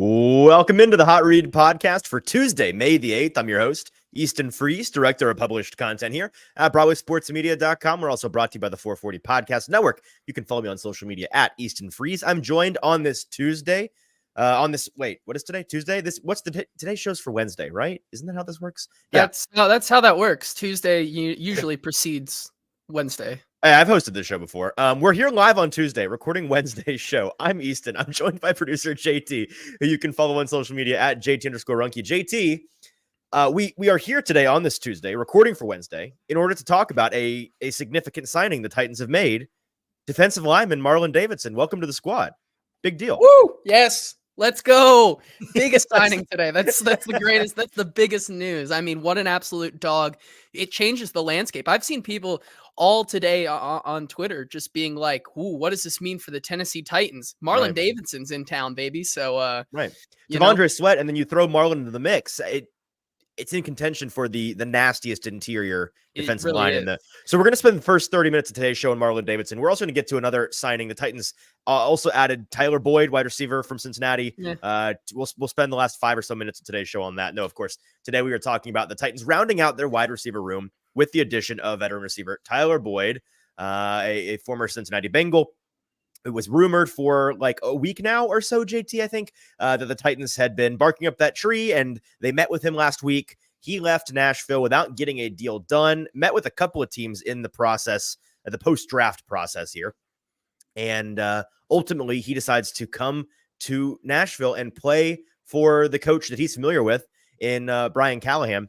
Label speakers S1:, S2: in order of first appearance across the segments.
S1: Welcome into the Hot Read podcast for Tuesday, May the 8th. I'm your host, Easton Freeze, director of published content here at BroadwaySportsMedia.com. We're also brought to you by the 440 Podcast Network. You can follow me on social media at Easton Freeze. I'm joined on this Tuesday. What is today? Tuesday? Today's show's for Wednesday, right? Isn't that how this works?
S2: Yeah. That's how that works. Tuesday usually precedes Wednesday.
S1: I've hosted this show before. We're here live on Tuesday, recording Wednesday's show. I'm Easton. I'm joined by producer JT, who you can follow on social media at JT_Runke. JT, we are here today on this Tuesday, recording for Wednesday, in order to talk about a significant signing the Titans have made. Defensive lineman Marlon Davidson. Welcome to the squad. Big deal.
S2: Woo! Yes. Let's go. Biggest signing today. That's the greatest. That's the biggest news. I mean, what an absolute dog. It changes the landscape. I've seen people all today on Twitter just being like, ooh, what does this mean for the Tennessee Titans? Marlon Davidson's in town, baby. So,
S1: right. Devondre Sweat, and then you throw Marlon into the mix. It's in contention for the nastiest interior defensive line. So we're going to spend the first 30 minutes of today's show on Marlon Davidson. We're also going to get to another signing. The Titans also added Tyler Boyd, wide receiver from Cincinnati. Yeah. We'll spend the last 5 or so minutes of today's show on that. No, of course, today we are talking about the Titans rounding out their wide receiver room with the addition of veteran receiver Tyler Boyd, a former Cincinnati Bengal. It was rumored for like a week now or so, JT, I think, that the Titans had been barking up that tree, and they met with him last week. He left Nashville without getting a deal done, met with a couple of teams in the process, the post-draft process here. And ultimately, he decides to come to Nashville and play for the coach that he's familiar with in Brian Callahan.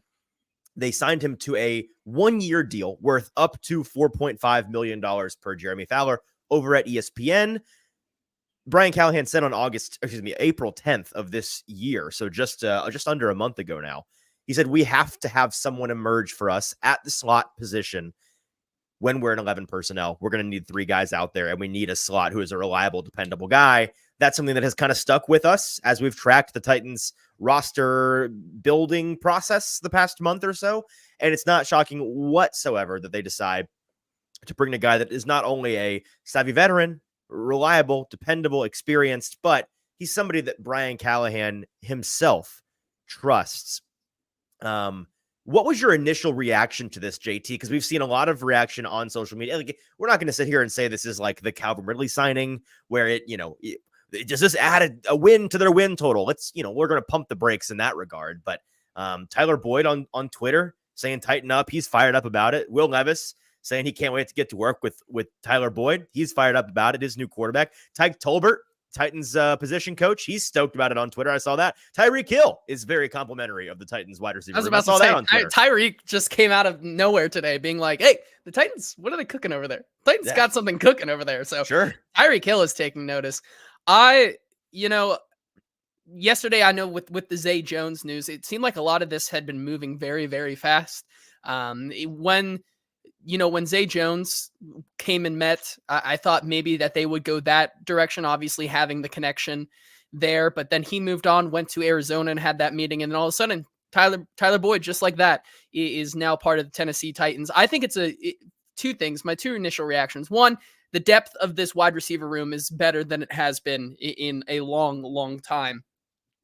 S1: They signed him to a 1-year deal worth up to $4.5 million per Jeremy Fowler over at ESPN. Brian Callahan said on April 10th of this year, so just under a month ago now, he said, we have to have someone emerge for us at the slot position when we're in 11 personnel. We're going to need 3 guys out there, and we need a slot who is a reliable, dependable guy. That's something that has kind of stuck with us as we've tracked the Titans roster building process the past month or so. And it's not shocking whatsoever that they decide to bring a guy that is not only a savvy veteran, reliable, dependable, experienced, but he's somebody that Brian Callahan himself trusts. What was your initial reaction to this, JT? Because we've seen a lot of reaction on social media. Like, we're not going to sit here and say this is like the Calvin Ridley signing where does this add a win to their win total? We're going to pump the brakes in that regard. But Tyler Boyd on Twitter saying tighten up. He's fired up about it. Will Levis saying he can't wait to get to work with Tyler Boyd. He's fired up about it. His new quarterback. Tyke Tolbert, Titans position coach. He's stoked about it on Twitter. I saw that. Tyreek Hill is very complimentary of the Titans wide receiver.
S2: I saw that on Twitter. Tyreek just came out of nowhere today being like, hey, the Titans, what are they cooking over there? Titans got something cooking over there. So
S1: sure.
S2: Tyreek Hill is taking notice. Yesterday, I know with the Zay Jones news, it seemed like a lot of this had been moving very, very fast. When Zay Jones came and met, I thought maybe that they would go that direction, obviously having the connection there. But then he moved on, went to Arizona and had that meeting. And then all of a sudden, Tyler Boyd, just like that, is now part of the Tennessee Titans. I think it's two things. My 2 initial reactions. One, the depth of this wide receiver room is better than it has been in a long, long time.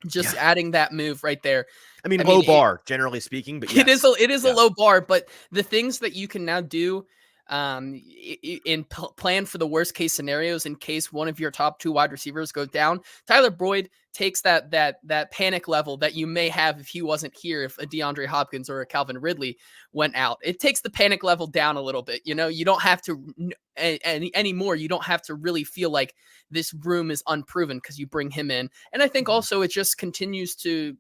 S2: Just adding that move right there.
S1: I mean, low bar, generally speaking, but yes.
S2: It is a low bar, but the things that you can now do plan for the worst case scenarios in case one of your top 2 wide receivers go down. Tyler Boyd takes that panic level that you may have if he wasn't here, if a DeAndre Hopkins or a Calvin Ridley went out. It takes the panic level down a little bit. You don't have to anymore. You don't have to really feel like this room is unproven because you bring him in. And I think also it just continues to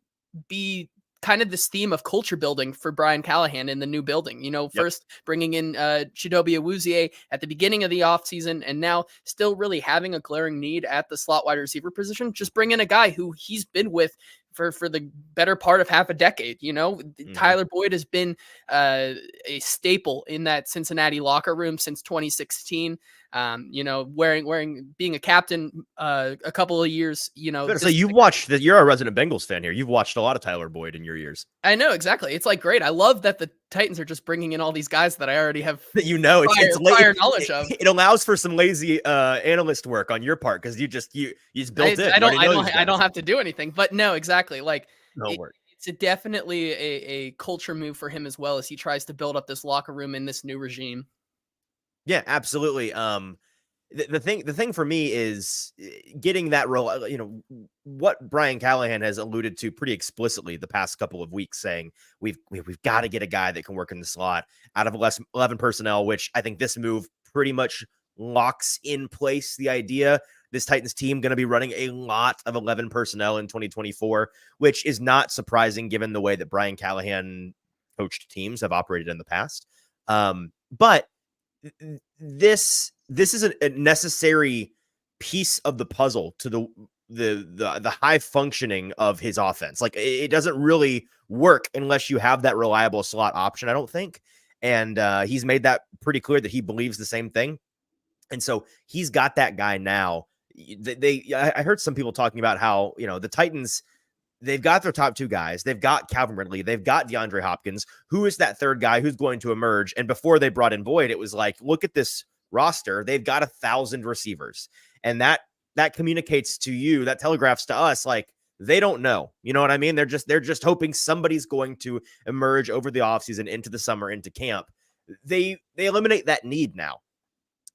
S2: be kind of this theme of culture building for Brian Callahan in the new building. First bringing in Chidobe Awuzie at the beginning of the offseason, and now still really having a glaring need at the slot wide receiver position. Just bring in a guy who he's been with for the better part of half a decade. Tyler Boyd has been a staple in that Cincinnati locker room since 2016. being a captain a couple of years,
S1: So you've watched that. You're a resident Bengals fan here. You've watched a lot of Tyler Boyd in your years.
S2: I know, exactly. It's like great. I love that the Titans are just bringing in all these guys that I already have prior knowledge of.
S1: It allows for some lazy analyst work on your part because you just built it.
S2: I don't have to do anything. But no, exactly. Like it's definitely a culture move for him as well as he tries to build up this locker room in this new regime.
S1: Yeah, absolutely. The thing for me is getting that role. What Brian Callahan has alluded to pretty explicitly the past couple of weeks, saying we've got to get a guy that can work in the slot out of 11 personnel, which I think this move pretty much locks in place the idea this Titans team going to be running a lot of 11 personnel in 2024, which is not surprising given the way that Brian Callahan coached teams have operated in the past. But this is a necessary piece of the puzzle to the high functioning of his offense. Like it doesn't really work unless you have that reliable slot option, I don't think. And he's made that pretty clear that he believes the same thing. And so he's got that guy now. I heard some people talking about how, the Titans, they've got their top two guys. They've got Calvin Ridley. They've got DeAndre Hopkins. Who is that third guy who's going to emerge? And before they brought in Boyd, it was like, look at this roster. They've got 1,000 receivers. And that communicates to you, that telegraphs to us, like, they don't know. You know what I mean? They're just hoping somebody's going to emerge over the offseason, into the summer, into camp. They eliminate that need now.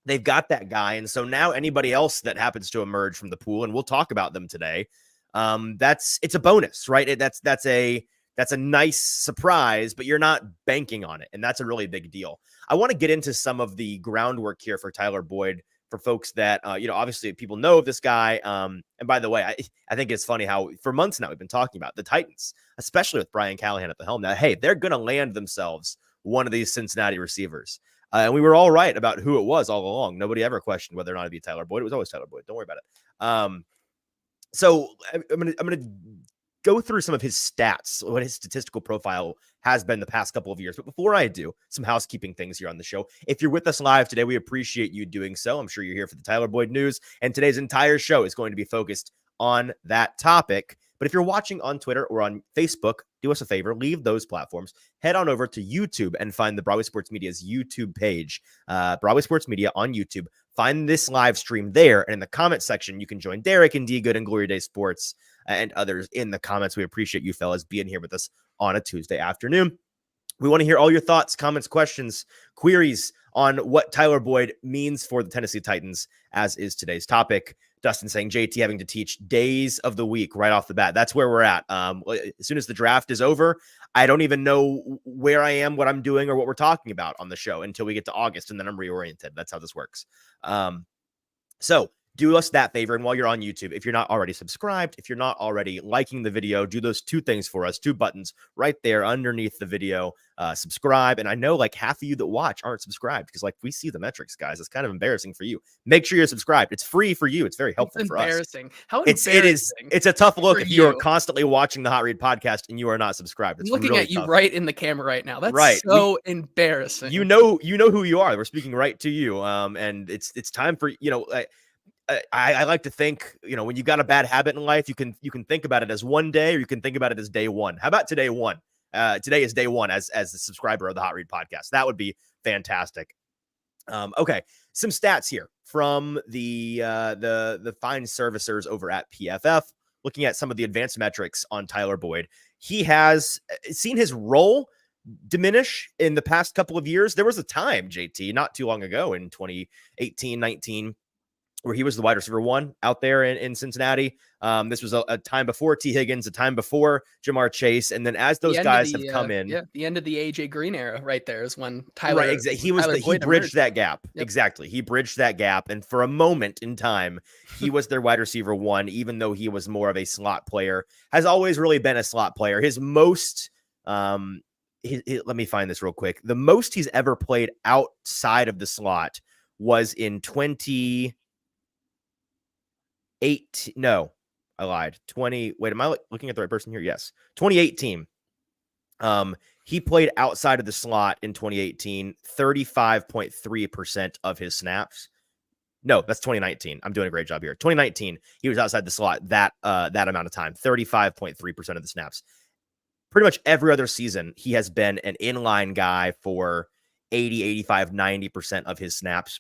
S1: They've got that guy. And so now anybody else that happens to emerge from the pool, and we'll talk about them today, it's a bonus, right? That's a nice surprise, but you're not banking on it. And that's a really big deal. I want to get into some of the groundwork here for Tyler Boyd, for folks that, obviously people know of this guy. And by the way, I think it's funny how for months now we've been talking about the Titans, especially with Brian Callahan at the helm. Now, hey, they're going to land themselves one of these Cincinnati receivers. And we were all right about who it was all along. Nobody ever questioned whether or not it'd be Tyler Boyd. It was always Tyler Boyd. Don't worry about it. So I'm gonna go through some of his stats, what his statistical profile has been the past couple of years. But before I do, some housekeeping things here on the show. If you're with us live today, we appreciate you doing so. I'm sure you're here for the Tyler Boyd news, and today's entire show is going to be focused on that topic. But if you're watching on Twitter or on Facebook, do us a favor, leave those platforms, head on over to YouTube and find the Broadway Sports Media's YouTube page, Broadway Sports Media on YouTube. Find this live stream there. And in the comment section, you can join Derek and D Good and Glory Day Sports and others in the comments. We appreciate you fellas being here with us on a Tuesday afternoon. We want to hear all your thoughts, comments, questions, queries on what Tyler Boyd means for the Tennessee Titans, as is today's topic. Dustin saying JT having to teach days of the week right off the bat. That's where we're at. As soon as the draft is over, I don't even know where I am, what I'm doing, or what we're talking about on the show until we get to August, and then I'm reoriented. That's how this works. So do us that favor. And while you're on YouTube, if you're not already subscribed, if you're not already liking the video, do those two things for us, two buttons right there underneath the video, subscribe. And I know like half of you that watch aren't subscribed because like we see the metrics, guys. It's kind of embarrassing for you. Make sure you're subscribed. It's free for you. It's very helpful for us.
S2: How embarrassing.
S1: It's a tough look if you're constantly watching the Hot Read podcast and you are not subscribed. It's
S2: I'm looking
S1: really
S2: at you
S1: tough.
S2: right in the camera right now. That's
S1: right.
S2: Embarrassing.
S1: You know who you are. We're speaking right to you. And it's time for, I like to think, when you got a bad habit in life, you can think about it as one day, or you can think about it as day one. How about today one? Today is day one as the subscriber of the Hot Read podcast. That would be fantastic. Okay, some stats here from the fine servicers over at PFF. Looking at some of the advanced metrics on Tyler Boyd, he has seen his role diminish in the past couple of years. There was a time, JT, not too long ago in 2018-19, where he was the wide receiver one out there in Cincinnati. This was a time before T. Higgins, a time before Jamar Chase. And then as those guys have come in.
S2: Yeah, the end of the AJ Green era right there is when Tyler.
S1: Right, exactly. He bridged that gap. Yep. Exactly. He bridged that gap. And for a moment in time, he was their wide receiver one, even though he was more of a slot player, has always really been a slot player. His most, let me find this real quick. The most he's ever played outside of the slot was in 20 Wait, am I looking at the right person here? Yes. 2018. He played outside of the slot in 2018, 35.3% of his snaps. No, that's 2019. I'm doing a great job here. 2019, he was outside the slot that amount of time, 35.3% of the snaps. Pretty much every other season, he has been an inline guy for 80, 85, 90% of his snaps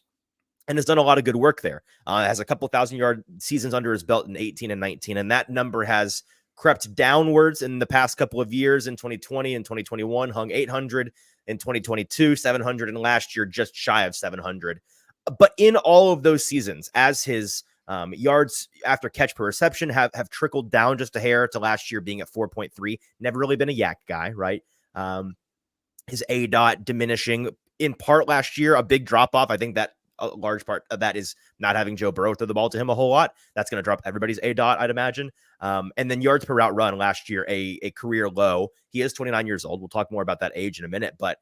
S1: and has done a lot of good work there. Has a couple 1,000-yard seasons under his belt in 18 and 19, and that number has crept downwards in the past couple of years. In 2020 and 2021, hung 800. In 2022, 700, and last year just shy of 700. But in all of those seasons, as his yards after catch per reception have trickled down just a hair to last year being at 4.3. Never really been a yak guy, right? His ADOT diminishing in part last year, a big drop off. I think that a large part of that is not having Joe Burrow throw the ball to him a whole lot. That's going to drop everybody's ADOT, I'd imagine. And then yards per route run last year, a career low. He is 29 years old. We'll talk more about that age in a minute, but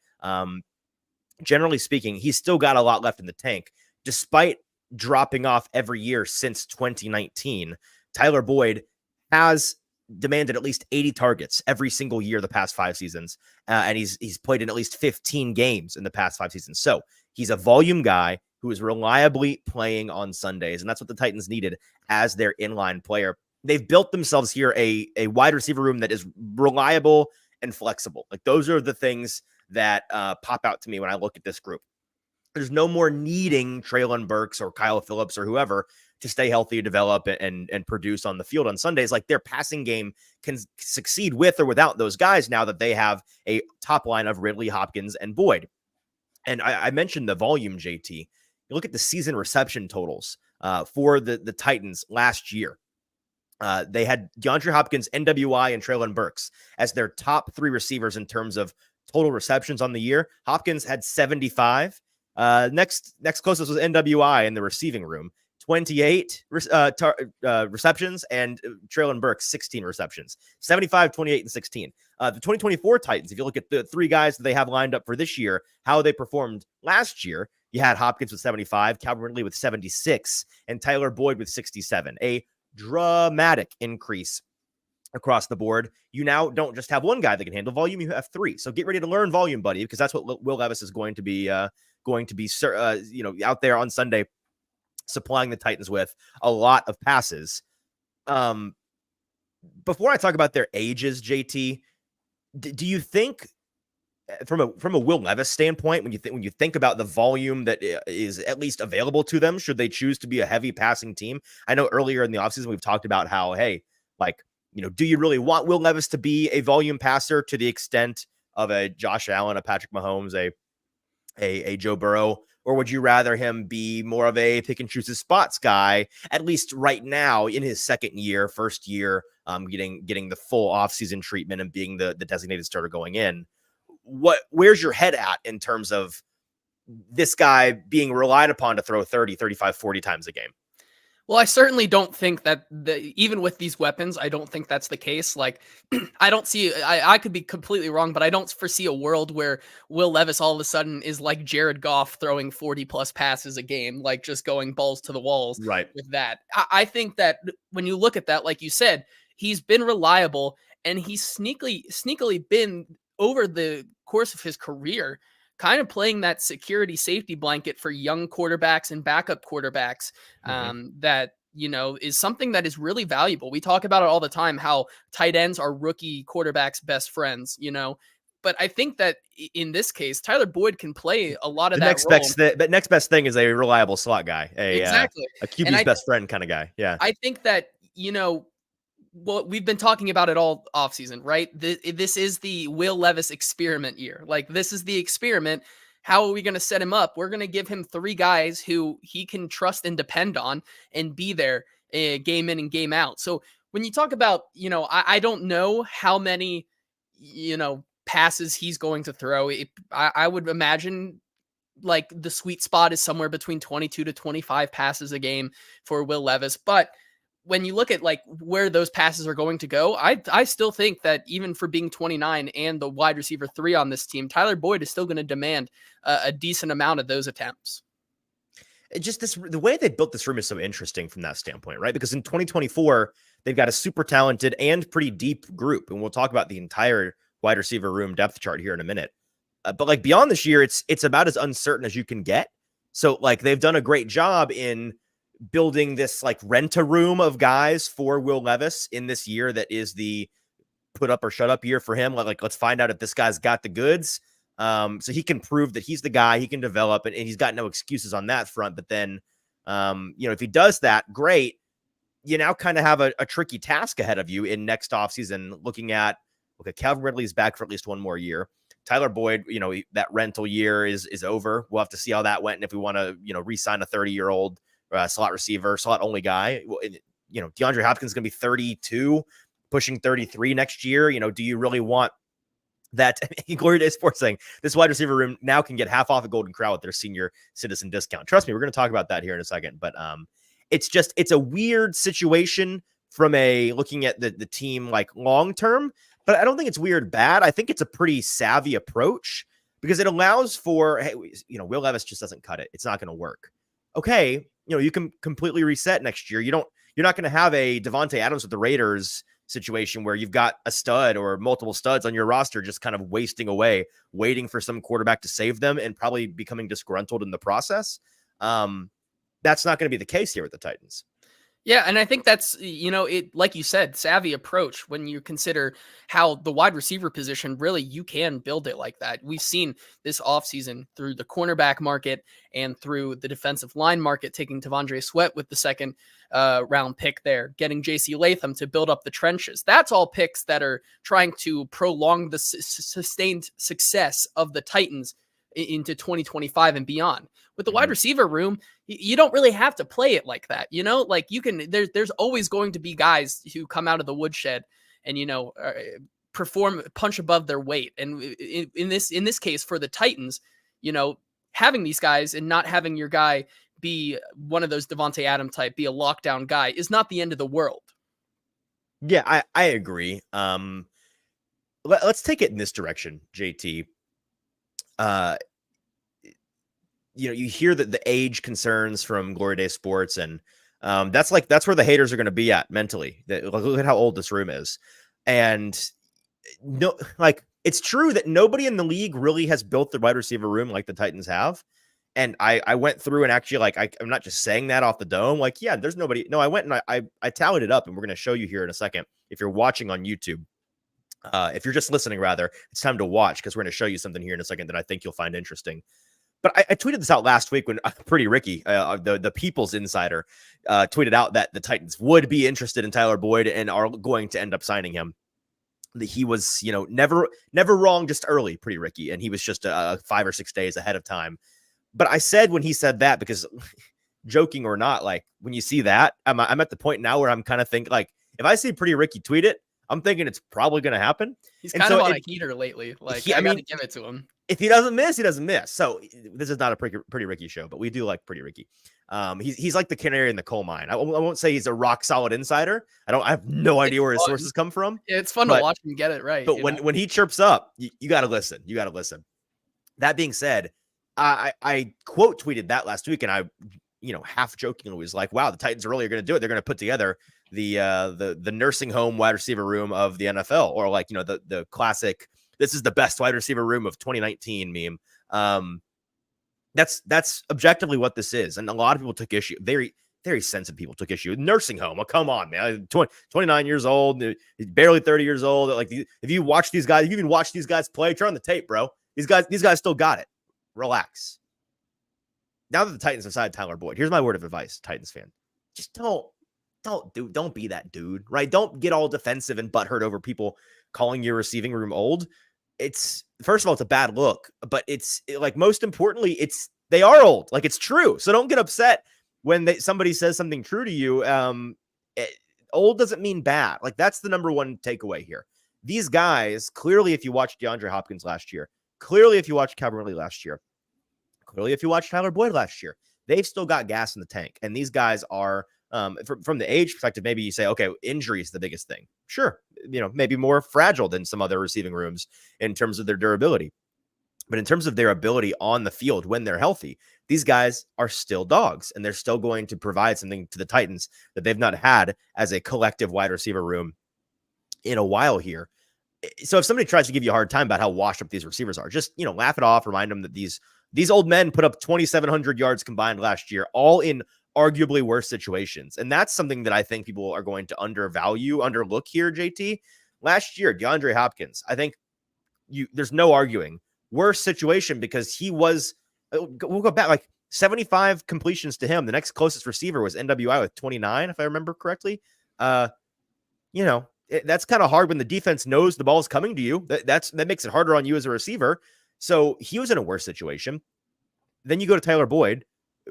S1: generally speaking, he's still got a lot left in the tank, despite dropping off every year since 2019. Tyler Boyd has demanded at least 80 targets every single year the past 5 seasons, and he's played in at least 15 games in the past 5 seasons. So he's a volume guy who is reliably playing on Sundays, and that's what the Titans needed as their inline player. They've built themselves here a wide receiver room that is reliable and flexible. Like, those are the things that pop out to me when I look at this group. There's no more needing Treylon Burks or Kyle Phillips or whoever to stay healthy, develop, and produce on the field on Sundays. Like, their passing game can succeed with or without those guys now that they have a top line of Ridley, Hopkins, and Boyd. And I mentioned the volume, JT. You look at the season reception totals for the Titans last year. They had DeAndre Hopkins, NWI, and Treylon Burks as their top 3 receivers in terms of total receptions on the year. Hopkins had 75. Next closest was NWI in the receiving room, 28 receptions, and Treylon Burks 16 receptions, 75, 28, and 16. The 2024 Titans, if you look at the 3 guys that they have lined up for this year, how they performed last year, you had Hopkins with 75, Calvin Ridley with 76, and Tyler Boyd with 67. A dramatic increase across the board. You now don't just have one guy that can handle volume, you have 3. So get ready to learn volume, buddy, because that's what Will Levis is going to be out there on Sunday, supplying the Titans with a lot of passes. Before I talk about their ages, JT, do you think from a Will Levis standpoint, when you think about the volume that is at least available to them, should they choose to be a heavy passing team? I know earlier in the offseason we've talked about how, hey, like, do you really want Will Levis to be a volume passer to the extent of a Josh Allen, a Patrick Mahomes, a Joe Burrow, or would you rather him be more of a pick and choose his spots guy, at least right now in his first year, getting the full offseason treatment and being the designated starter going in? Where's your head at in terms of this guy being relied upon to throw 30, 35, 40 times a game?
S2: Well, I certainly don't think that even with these weapons, I don't think that's the case. Like, I don't see, I could be completely wrong, but I don't foresee a world where Will Levis all of a sudden is like Jared Goff throwing 40 plus passes a game, like just going balls to the walls
S1: right
S2: with that. I think that when you look at that, like you said, he's been reliable and he's sneakily been over the course of his career kind of playing that security safety blanket for young quarterbacks and backup quarterbacks. That, is something that is really valuable. We talk about it all the time, how tight ends are rookie quarterbacks' best friends, but I think that in this case, Tyler Boyd can play a lot of that role.
S1: But next best thing is a reliable slot guy,
S2: exactly
S1: a QB's best friend kind of guy. Yeah.
S2: I think that, well, we've been talking about it all offseason, right? This is the Will Levis experiment year. Like, this is the experiment. How are we going to set him up? We're going to give him 3 guys who he can trust and depend on and be there game in and game out. So when you talk about, I don't know how many, passes he's going to throw. I would imagine like the sweet spot is somewhere between 22 to 25 passes a game for Will Levis. But when you look at like where those passes are going to go, I still think that even for being 29 and the wide receiver 3 on this team, Tyler Boyd is still going to demand a decent amount of those attempts.
S1: The way they built this room is so interesting from that standpoint, right? Because in 2024, they've got a super talented and pretty deep group. And we'll talk about the entire wide receiver room depth chart here in a minute. But like beyond this year, it's about as uncertain as you can get. So like they've done a great job in building this like rent-a-room of guys for Will Levis in this year that is the put up or shut up year for him. Like let's find out if this guy's got the goods. So he can prove that he's the guy, he can develop, and he's got no excuses on that front. But then, if he does that, great. You now kind of have a tricky task ahead of you in next offseason, looking at, okay, Calvin Ridley's back for at least one more year. Tyler Boyd, that rental year is over. We'll have to see how that went. And if we want to, re-sign a 30-year-old slot receiver, slot only guy, DeAndre Hopkins is going to be 32, pushing 33 next year. Do you really want that? Glory Day Sports saying this wide receiver room now can get half off at Golden Corral with their senior citizen discount. Trust me, we're going to talk about that here in a second. But it's a weird situation from looking at the team like long term. But I don't think it's weird bad. I think it's a pretty savvy approach because it allows for, hey, Will Levis just doesn't cut it. It's not going to work. Okay, you can completely reset next year. You're not going to have a Devontae Adams with the Raiders situation where you've got a stud or multiple studs on your roster just kind of wasting away, waiting for some quarterback to save them and probably becoming disgruntled in the process. That's not going to be the case here with the Titans.
S2: Yeah, and I think that's, it, like you said, savvy approach when you consider how the wide receiver position, really, you can build it like that. We've seen this offseason through the cornerback market and through the defensive line market, taking T'Vondre Sweat with the second round pick there, getting J.C. Latham to build up the trenches. That's all picks that are trying to prolong the sustained success of the Titans into 2025 and beyond. With the wide receiver room, you don't really have to play it like that. Like you can, there's always going to be guys who come out of the woodshed and, punch above their weight. And in this case for the Titans, having these guys and not having your guy be one of those Devontae Adams type, be a lockdown guy is not the end of the world.
S1: Yeah, I agree. Let's take it in this direction, JT. You hear that the age concerns from Glory Day Sports, and that's where the haters are going to be at mentally. Look at how old this room is. And it's true that nobody in the league really has built the wide receiver room like the Titans have. And I went through and actually, I'm not just saying that off the dome. There's nobody. No, I went and I tallied it up, and we're going to show you here in a second. If you're watching on YouTube, if you're just listening, rather, it's time to watch because we're going to show you something here in a second that I think you'll find interesting. But I tweeted this out last week when Pretty Ricky, the People's Insider, tweeted out that the Titans would be interested in Tyler Boyd and are going to end up signing him. That he was, never wrong, just early, Pretty Ricky, and he was just 5 or 6 days ahead of time. But I said when he said that, because joking or not, when you see that, I'm at the point now where I'm kind of thinking, if I see Pretty Ricky tweet it, I'm thinking it's probably going to happen.
S2: He's kind of on a heater lately. I got to give it to him.
S1: If he doesn't miss, he doesn't miss. So this is not a Pretty Ricky show, but we do like Pretty Ricky. He's like the canary in the coal mine. I won't say he's a rock solid insider. I have no idea where his sources come from.
S2: Yeah, it's fun to watch him get it right.
S1: But when he chirps up, you got to listen. You got to listen. That being said, I quote tweeted that last week, and I, half jokingly was like, "Wow, the Titans are really going to do it. They're going to put together the nursing home wide receiver room of the NFL, or the classic. This is the best wide receiver room of 2019 meme." That's objectively what this is, and a lot of people took issue. Very, very sensitive people took issue. Nursing home, oh come on, man! 29 years old, barely 30 years old. If you watch these guys, if you even watch these guys play, turn on the tape, bro. These guys still got it. Relax. Now that the Titans have signed Tyler Boyd, here's my word of advice, Titans fan: just don't be that dude, right? Don't get all defensive and butthurt over people calling your receiving room old. It's, first of all, it's a bad look, but it's most importantly, they are old. It's true. So don't get upset when somebody says something true to you. Old doesn't mean bad. That's the number one takeaway here. These guys, clearly, if you watched DeAndre Hopkins last year, clearly, if you watched Calvin Ridley last year, clearly, if you watched Tyler Boyd last year, they've still got gas in the tank. And these guys are, from the age perspective, maybe you say, okay, injury is the biggest thing. Sure. Maybe more fragile than some other receiving rooms in terms of their durability. But in terms of their ability on the field when they're healthy, these guys are still dogs, and they're still going to provide something to the Titans that they've not had as a collective wide receiver room in a while here. So if somebody tries to give you a hard time about how washed up these receivers are, just, laugh it off, remind them that these old men put up 2,700 yards combined last year, all in arguably worse situations. And that's something that I think people are going to underlook here, JT. Last year, DeAndre Hopkins, I think there's no arguing, worse situation because he was, we'll go back like 75 completions to him. The next closest receiver was NWI with 29, if I remember correctly. That's kind of hard when the defense knows the ball is coming to you. That makes it harder on you as a receiver. So he was in a worse situation. Then you go to Tyler Boyd.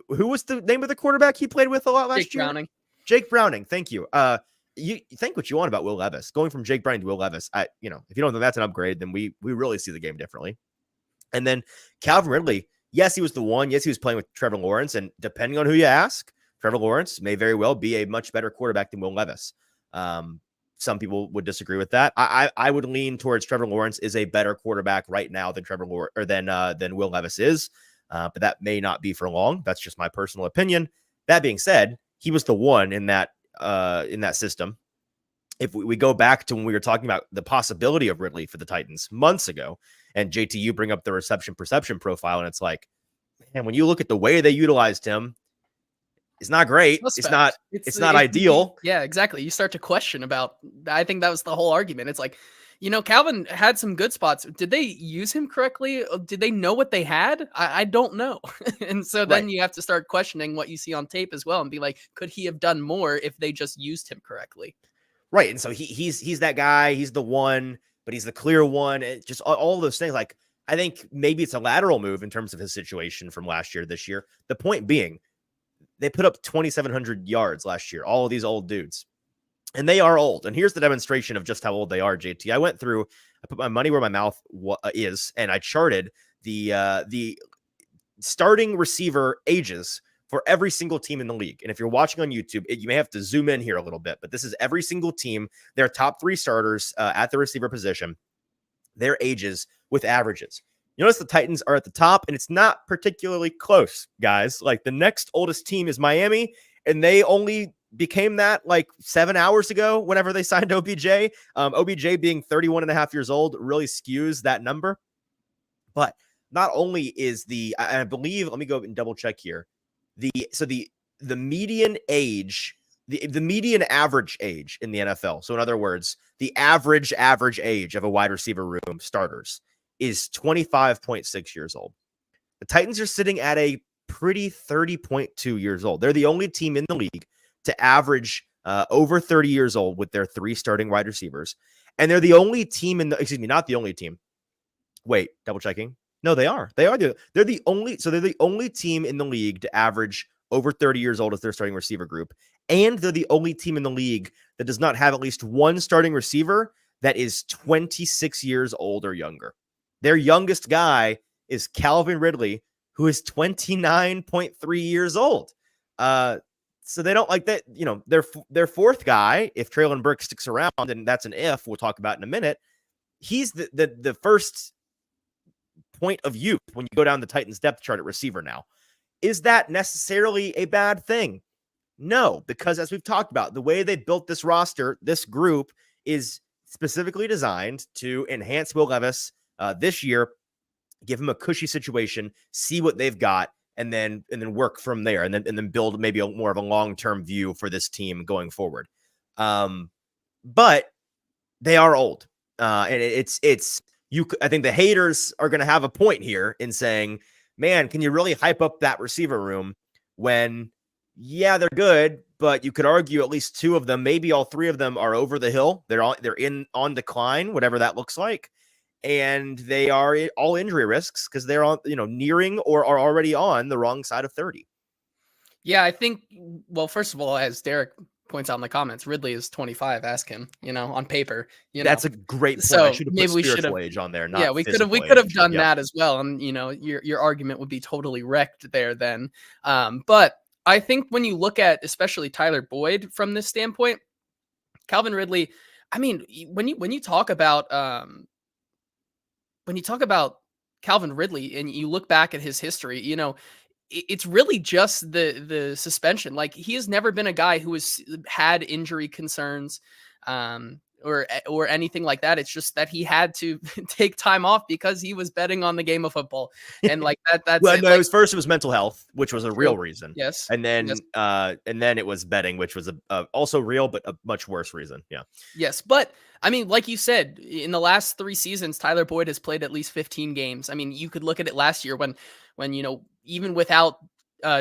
S1: Who was the name of the quarterback he played with a lot last year?
S2: Browning.
S1: Jake Browning. Thank you. You think what you want about Will Levis. Going from Jake Browning to Will Levis, if you don't think that's an upgrade, then we really see the game differently. And then Calvin Ridley, yes, he was the one. Yes, he was playing with Trevor Lawrence. And depending on who you ask, Trevor Lawrence may very well be a much better quarterback than Will Levis. Some people would disagree with that. I would lean towards Trevor Lawrence is a better quarterback right now than than Will Levis is. But that may not be for long. That's just my personal opinion. That being said, he was the one in that system. If we go back to when we were talking about the possibility of Ridley for the Titans months ago, and JT, you bring up the reception perception profile, and it's like, man, when you look at the way they utilized him, it's not great. It's not ideal.
S2: Yeah, exactly. You start to question about, I think that was the whole argument. It's like, Calvin had some good spots. Did they use him correctly? Did they know what they had? I don't know. And so then you have to start questioning what you see on tape as well and be like, could he have done more if they just used him correctly?
S1: Right. And so he's that guy. He's the one, but he's the clear one. It just all those things. Like, I think maybe it's a lateral move in terms of his situation from last year to this year. The point being, they put up 2,700 yards last year, all of these old dudes. And they are old. And here's the demonstration of just how old they are, JT. I put my money where my mouth is, and I charted the starting receiver ages for every single team in the league. And if you're watching on YouTube, you may have to zoom in here a little bit, but this is every single team, their top 3 starters at the receiver position, their ages with averages. You notice the Titans are at the top, and it's not particularly close, guys. Like, the next oldest team is Miami, and they only became that like 7 hours ago whenever they signed OBJ. OBJ being 31 and a half years old really skews that number. But not only is I believe, let me go and double check here. The median age, the median average age in the NFL. So in other words, the average age of a wide receiver room starters is 25.6 years old. The Titans are sitting at a pretty 30.2 years old. They're the only team in the league to average over 30 years old with their 3 starting wide receivers. And they're the only team not the only team. Wait, double checking. No, they are. They're the only team in the league to average over 30 years old as their starting receiver group. And they're the only team in the league that does not have at least one starting receiver that is 26 years old or younger. Their youngest guy is Calvin Ridley, who is 29.3 years old. So they don't like that, their fourth guy, if Treylon Burks sticks around, and that's an if we'll talk about in a minute, he's the first point of youth when you go down the Titans depth chart at receiver now. Is that necessarily a bad thing? No, because as we've talked about, the way they built this roster, this group is specifically designed to enhance Will Levis this year, give him a cushy situation, see what they've got, and then work from there, and then build maybe more of a long-term view for this team going forward. But they are old, and I think the haters are going to have a point here in saying, man, can you really hype up that receiver room when, yeah, they're good, but you could argue at least 2 of them, maybe all 3 of them are over the hill. They're on decline, whatever that looks like. And they are all injury risks because they're on, nearing or are already on the wrong side of 30.
S2: Yeah, I think, well, first of all, as Derek points out in the comments, Ridley is 25. Ask him, on paper.
S1: That's a great point.
S2: So
S1: I should have put spiritual age on there. Not
S2: we could have done that as well. And, your argument would be totally wrecked there then. But I think when you look at especially Tyler Boyd from this standpoint, Calvin Ridley, I mean, when you talk about Calvin Ridley and you look back at his history, it's really just the suspension. Like, he has never been a guy who has had injury concerns. or anything like that. It's just that he had to take time off because he was betting on the game of football. And like that's
S1: well,
S2: it.
S1: no,
S2: Like,
S1: it was mental health, which was a
S2: true.
S1: real reason.
S2: Yes.
S1: And then
S2: Yes.
S1: and then it was betting, which was also real, but a much worse reason. Yeah.
S2: Yes. But I mean, like you said, in the last 3 seasons, Tyler Boyd has played at least 15 games. I mean, you could look at it last year when, you know, even without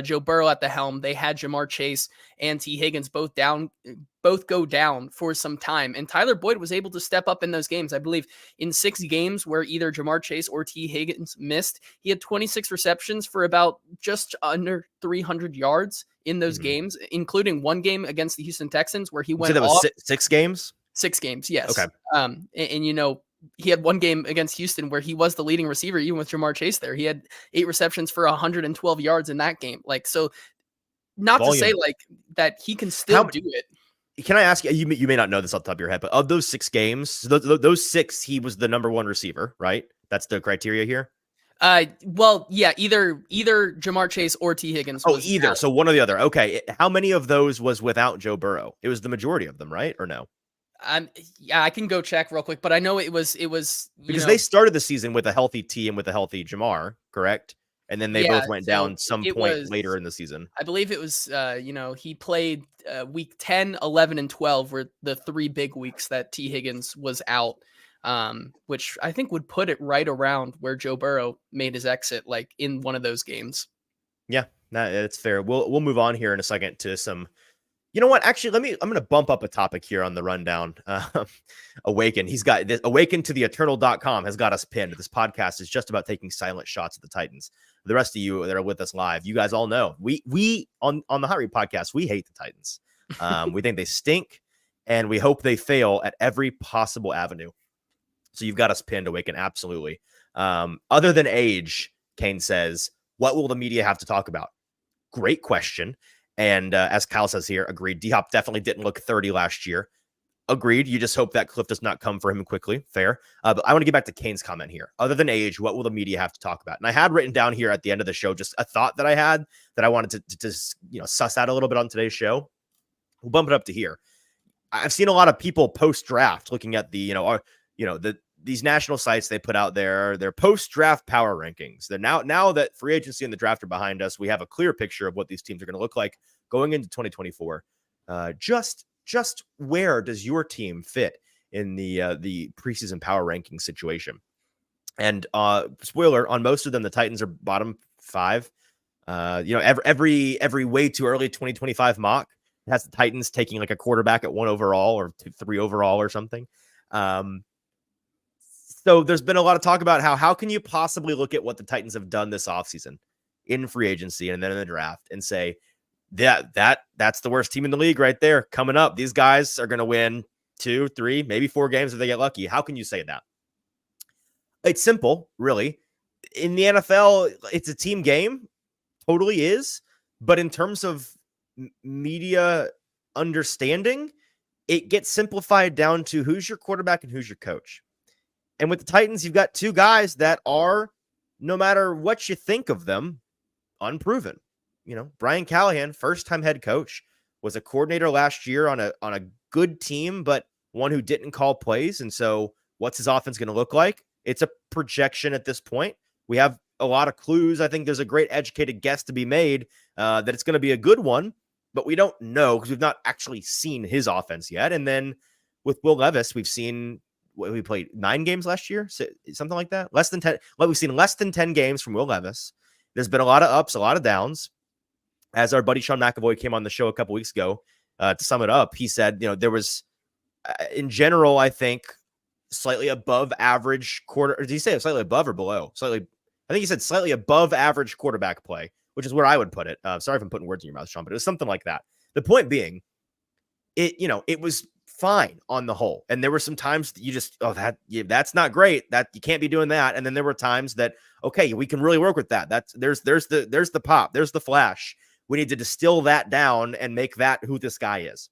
S2: Joe Burrow at the helm, they had Jamar Chase and T. Higgins both go down for some time. And Tyler Boyd was able to step up in those games. I believe in 6 games where either Jamar Chase or T. Higgins missed, he had 26 receptions for about just under 300 yards in those games, including one game against the Houston Texans where he went
S1: that was
S2: off.
S1: 6 games?
S2: 6 games, yes.
S1: Okay.
S2: And you know, he had one game against Houston where he was the leading receiver, even with Jamar Chase there. He had 8 receptions for 112 yards in that game. Like, so not Volume. To say like that he can still do it.
S1: Can I ask you, you may not know this off the top of your head, but of those 6 games, those 6, he was the number 1 receiver, right? That's the criteria here?
S2: Well, yeah, either Jamar Chase or T. Higgins.
S1: Oh, either. Out. So one or the other. Okay. How many of those was without Joe Burrow? It was the majority of them, right? Or no?
S2: Yeah, I can go check real quick, but I know it was
S1: because they started the season with a healthy T and with a healthy Jamar, correct? And then they both went down some point later in the season.
S2: I believe it was, you know, he played week 10, 11, and 12 were the 3 big weeks that T. Higgins was out, which I think would put it right around where Joe Burrow made his exit, like in one of those games.
S1: Yeah, that's fair. We'll move on here in a second to some. You know what? Actually, I'm going to bump up a topic here on the rundown. Awaken. He's got this. Awaken to the eternal.com has got us pinned. This podcast is just about taking silent shots at the Titans. The rest of you that are with us live, you guys all know we on the Hot Read podcast, we hate the Titans. We think they stink and we hope they fail at every possible avenue. So you've got us pinned, Awaken. Absolutely. Other than age, Kane says, what will the media have to talk about? Great question. And as Kyle says here, agreed. D-Hop definitely didn't look 30 last year. Agreed. You just hope that cliff does not come for him quickly. Fair. But I want to get back to Kane's comment here. Other than age, what will the media have to talk about? And I had written down here at the end of the show just a thought that I had that I wanted to suss out a little bit on today's show. We'll bump it up to here. I've seen a lot of people post-draft looking at these national sites they put out there, their post-draft power rankings. They're now that free agency and the draft are behind us, we have a clear picture of what these teams are going to look like going into 2024. Just where does your team fit in the preseason power ranking situation? And spoiler, on most of them, the Titans are bottom 5. Every way too early 2025 mock has the Titans taking like a quarterback at 1 overall or 3 overall or something. So there's been a lot of talk about how can you possibly look at what the Titans have done this offseason in free agency and then in the draft and say that's the worst team in the league right there coming up. These guys are going to win 2, 3, maybe 4 games if they get lucky. How can you say that? It's simple, really. In the NFL, it's a team game. Totally is. But in terms of media understanding, it gets simplified down to who's your quarterback and who's your coach. And with the Titans, you've got 2 guys that are, no matter what you think of them, unproven. You know, Brian Callahan, first-time head coach, was a coordinator last year on a good team, but one who didn't call plays. And so what's his offense going to look like? It's a projection at this point. We have a lot of clues. I think there's a great educated guess to be made that it's going to be a good one, but we don't know because we've not actually seen his offense yet. And then with Will Levis, we've seen we played 9 games last year, something like that. Less than 10. We've seen less than 10 games from Will Levis. There's been a lot of ups, a lot of downs. As our buddy Sean McAvoy came on the show a couple weeks ago, to sum it up, he said, there was, in general, I think, slightly above average quarter. Or did he say slightly above or below? Slightly. I think he said slightly above average quarterback play, which is where I would put it. Sorry if I'm putting words in your mouth, Sean, but it was something like that. The point being, it was fine on the whole. And there were some times that you just, that's not great. That you can't be doing that. And then there were times that, okay, we can really work with that. There's the pop, there's the flash. We need to distill that down and make that who this guy is.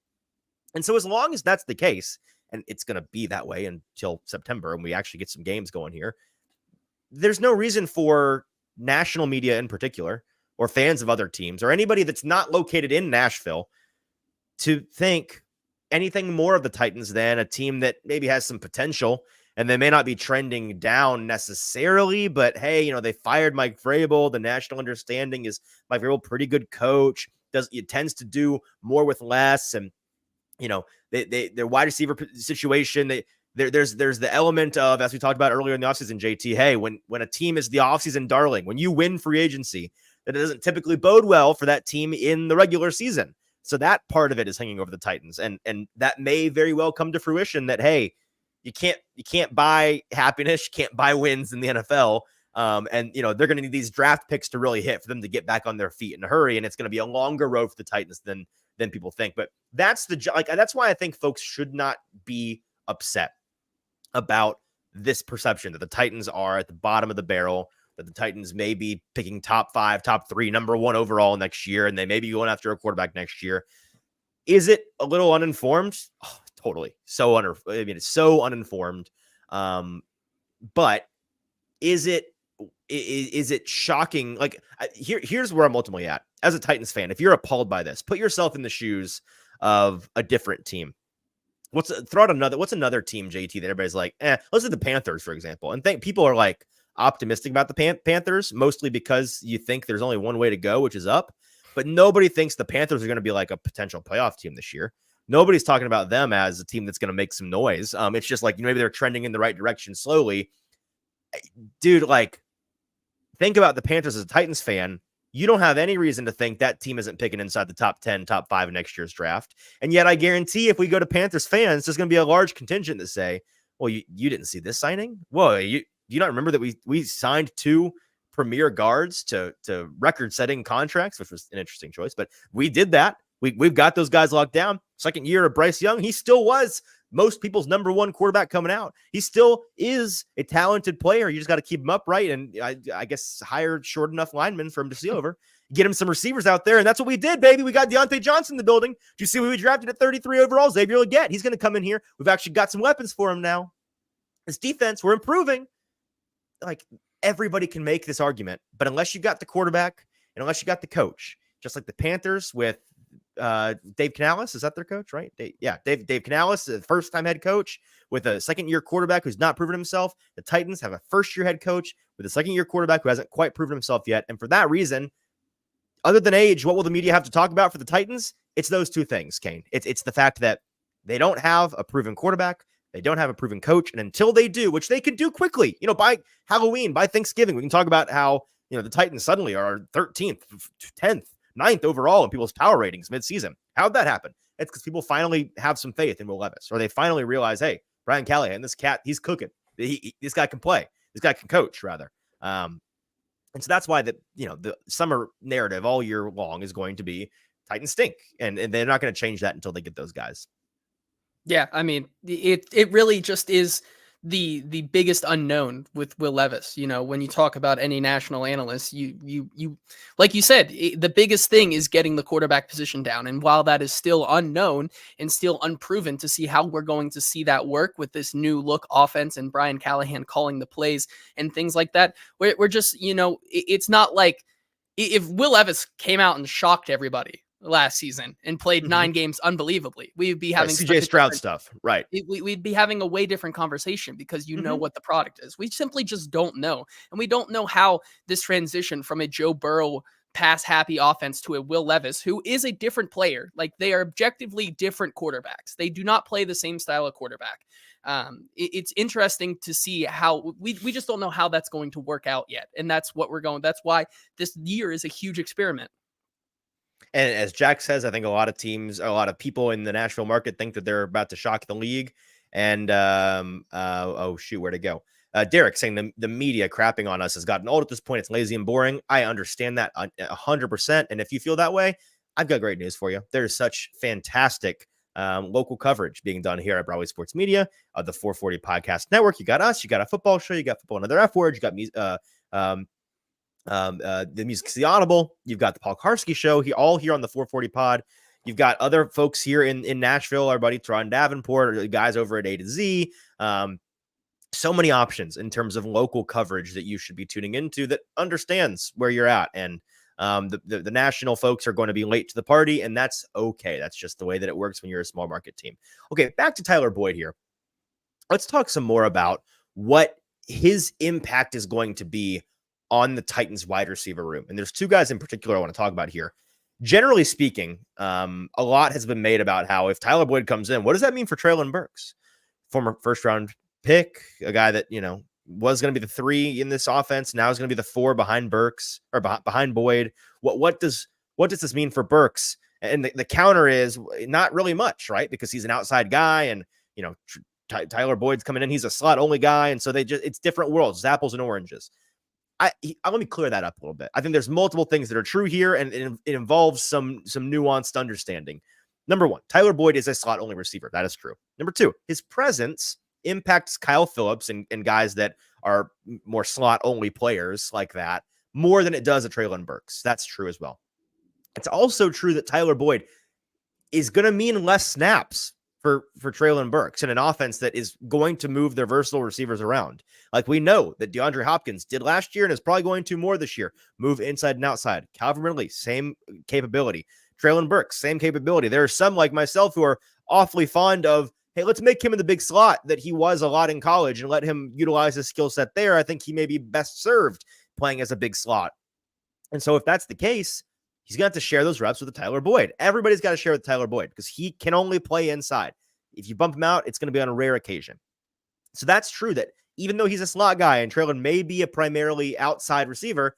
S1: And so as long as that's the case, and it's going to be that way until September, and we actually get some games going here, there's no reason for national media in particular, or fans of other teams, or anybody that's not located in Nashville to think anything more of the Titans than a team that maybe has some potential, and they may not be trending down necessarily, but hey, they fired Mike Vrabel. The national understanding is Mike Vrabel, pretty good coach, it tends to do more with less. And, their wide receiver situation, there's the element of, as we talked about earlier in the offseason, JT, hey, when a team is the offseason darling, when you win free agency, that it doesn't typically bode well for that team in the regular season. So that part of it is hanging over the Titans. And that may very well come to fruition that, hey, you can't buy happiness, you can't buy wins in the NFL. And they're going to need these draft picks to really hit for them to get back on their feet in a hurry. And it's going to be a longer road for the Titans than people think. But that's that's why I think folks should not be upset about this perception that the Titans are at the bottom of the barrel, that the Titans may be picking top 5, top 3, number 1 overall next year, and they may be going after a quarterback next year. Is it a little uninformed? Oh, totally. It's so uninformed. But is it shocking? Like, here's where I'm ultimately at as a Titans fan. If you're appalled by this, put yourself in the shoes of a different team. What's another team, JT, that everybody's like, let's say the Panthers, for example. And people are like optimistic about the Panthers, mostly because you think there's only one way to go, which is up. But nobody thinks the Panthers are going to be like a potential playoff team this year. Nobody's talking about them as a team that's going to make some noise. It's just like, maybe they're trending in the right direction slowly. Dude, like, think about the Panthers as a Titans fan. You don't have any reason to think that team isn't picking inside the top 10, top 5 in next year's draft. And yet I guarantee if we go to Panthers fans, there's going to be a large contingent that say, well, you didn't see this signing? Whoa, do you not remember that we signed 2 premier guards to record-setting contracts, which was an interesting choice, but we did that. We've got those guys locked down. Second year of Bryce Young, he still was most people's number 1 quarterback coming out. He still is a talented player. You just got to keep him upright and I guess hire short enough linemen for him to see over. Get him some receivers out there, and that's what we did, baby. We got Deontay Johnson in the building. Do you see who we drafted at 33 overall? Xavier Legette. He's going to come in here. We've actually got some weapons for him now. His defense, we're improving. Like, everybody can make this argument, but unless you got the quarterback and unless you got the coach, just like the Panthers with Dave Canales, is that their coach, right? Dave Canales, the first-time head coach with a second-year quarterback who's not proven himself. The Titans have a first-year head coach with a second-year quarterback who hasn't quite proven himself yet. And for that reason, other than age, what will the media have to talk about for the Titans? It's those 2 things, Kane. It's the fact that they don't have a proven quarterback. They don't have a proven coach. And until they do, which they can do quickly, by Halloween, by Thanksgiving, we can talk about how, the Titans suddenly are 13th, 10th, 9th overall in people's power ratings midseason. How'd that happen? It's because people finally have some faith in Will Levis, or they finally realize, hey, Brian Callahan, this cat, he's cooking. This guy can play. This guy can coach, rather. And so that's why the summer narrative all year long is going to be Titans stink. And they're not going to change that until they get those guys.
S2: Yeah, I mean, it really just is the biggest unknown with Will Levis. When you talk about any national analyst, you like you said, the biggest thing is getting the quarterback position down. And while that is still unknown and still unproven to see how we're going to see that work with this new look offense and Brian Callahan calling the plays and things like that, we're just, it's not like if Will Levis came out and shocked everybody last season and played 9 games unbelievably, we'd be having
S1: CJ Stroud stuff, right?
S2: We'd be having a way different conversation because know what the product is. We simply just don't know, and we don't know how this transition from a Joe Burrow pass happy offense to a Will Levis, who is a different player. Like, they are objectively different quarterbacks. They do not play the same style of quarterback. It's interesting to see how we just don't know how that's going to work out yet, and that's why this year is a huge experiment.
S1: And as Jack says, I think a lot of people in the national market think that they're about to shock the league. And where'd it go? Derek saying the media crapping on us has gotten old at this point. It's lazy and boring. I understand that 100%. And if you feel that way, I've got great news for you. There's such fantastic local coverage being done here at Broadway Sports Media, the 440 Podcast Network. You got us. You got a football show. You got Football Another F Word. You got the Music's the Audible. You've got the Paul Karski Show all here on the 440 Pod. You've got other folks here in Nashville, our buddy Teron Davenport, or the guys over at A to Z. So many options in terms of local coverage that you should be tuning into that understands where you're at. And The national folks are going to be late to the party, and that's okay. That's just the way that it works when you're a small market team. Okay, back to Tyler Boyd here. Let's talk some more about what his impact is going to be on the Titans wide receiver room. And there's two guys in particular I want to talk about here. Generally speaking, a lot has been made about how if Tyler Boyd comes in, what does that mean for Treylon Burks? Former first round pick, a guy that, was going to be the 3 in this offense. Now is going to be the 4 behind Burks or behind Boyd. What does this mean for Burks? And the counter is not really much, right? Because he's an outside guy and, Tyler Boyd's coming in. He's a slot only guy. And so it's different worlds, it's apples and oranges. Let me clear that up a little bit. I think there's multiple things that are true here, and it involves some nuanced understanding. Number one, Tyler Boyd is a slot only receiver. That is true. Number two, his presence impacts Kyle Phillips and guys that are more slot only players like that more than it does a Treylon Burks. That's true as well. It's also true that Tyler Boyd is going to mean less snaps for Treylon Burks in an offense that is going to move their versatile receivers around. Like we know that DeAndre Hopkins did last year and is probably going to more this year. Move inside and outside. Calvin Ridley, same capability. Treylon Burks, same capability. There are some like myself who are awfully fond of, hey, let's make him in the big slot that he was a lot in college and let him utilize his skill set there. I think he may be best served playing as a big slot. And so if that's the case, he's going to have to share those reps with Tyler Boyd. Everybody's got to share with Tyler Boyd because he can only play inside. If you bump him out, it's going to be on a rare occasion. So that's true that even though he's a slot guy and Treylon may be a primarily outside receiver,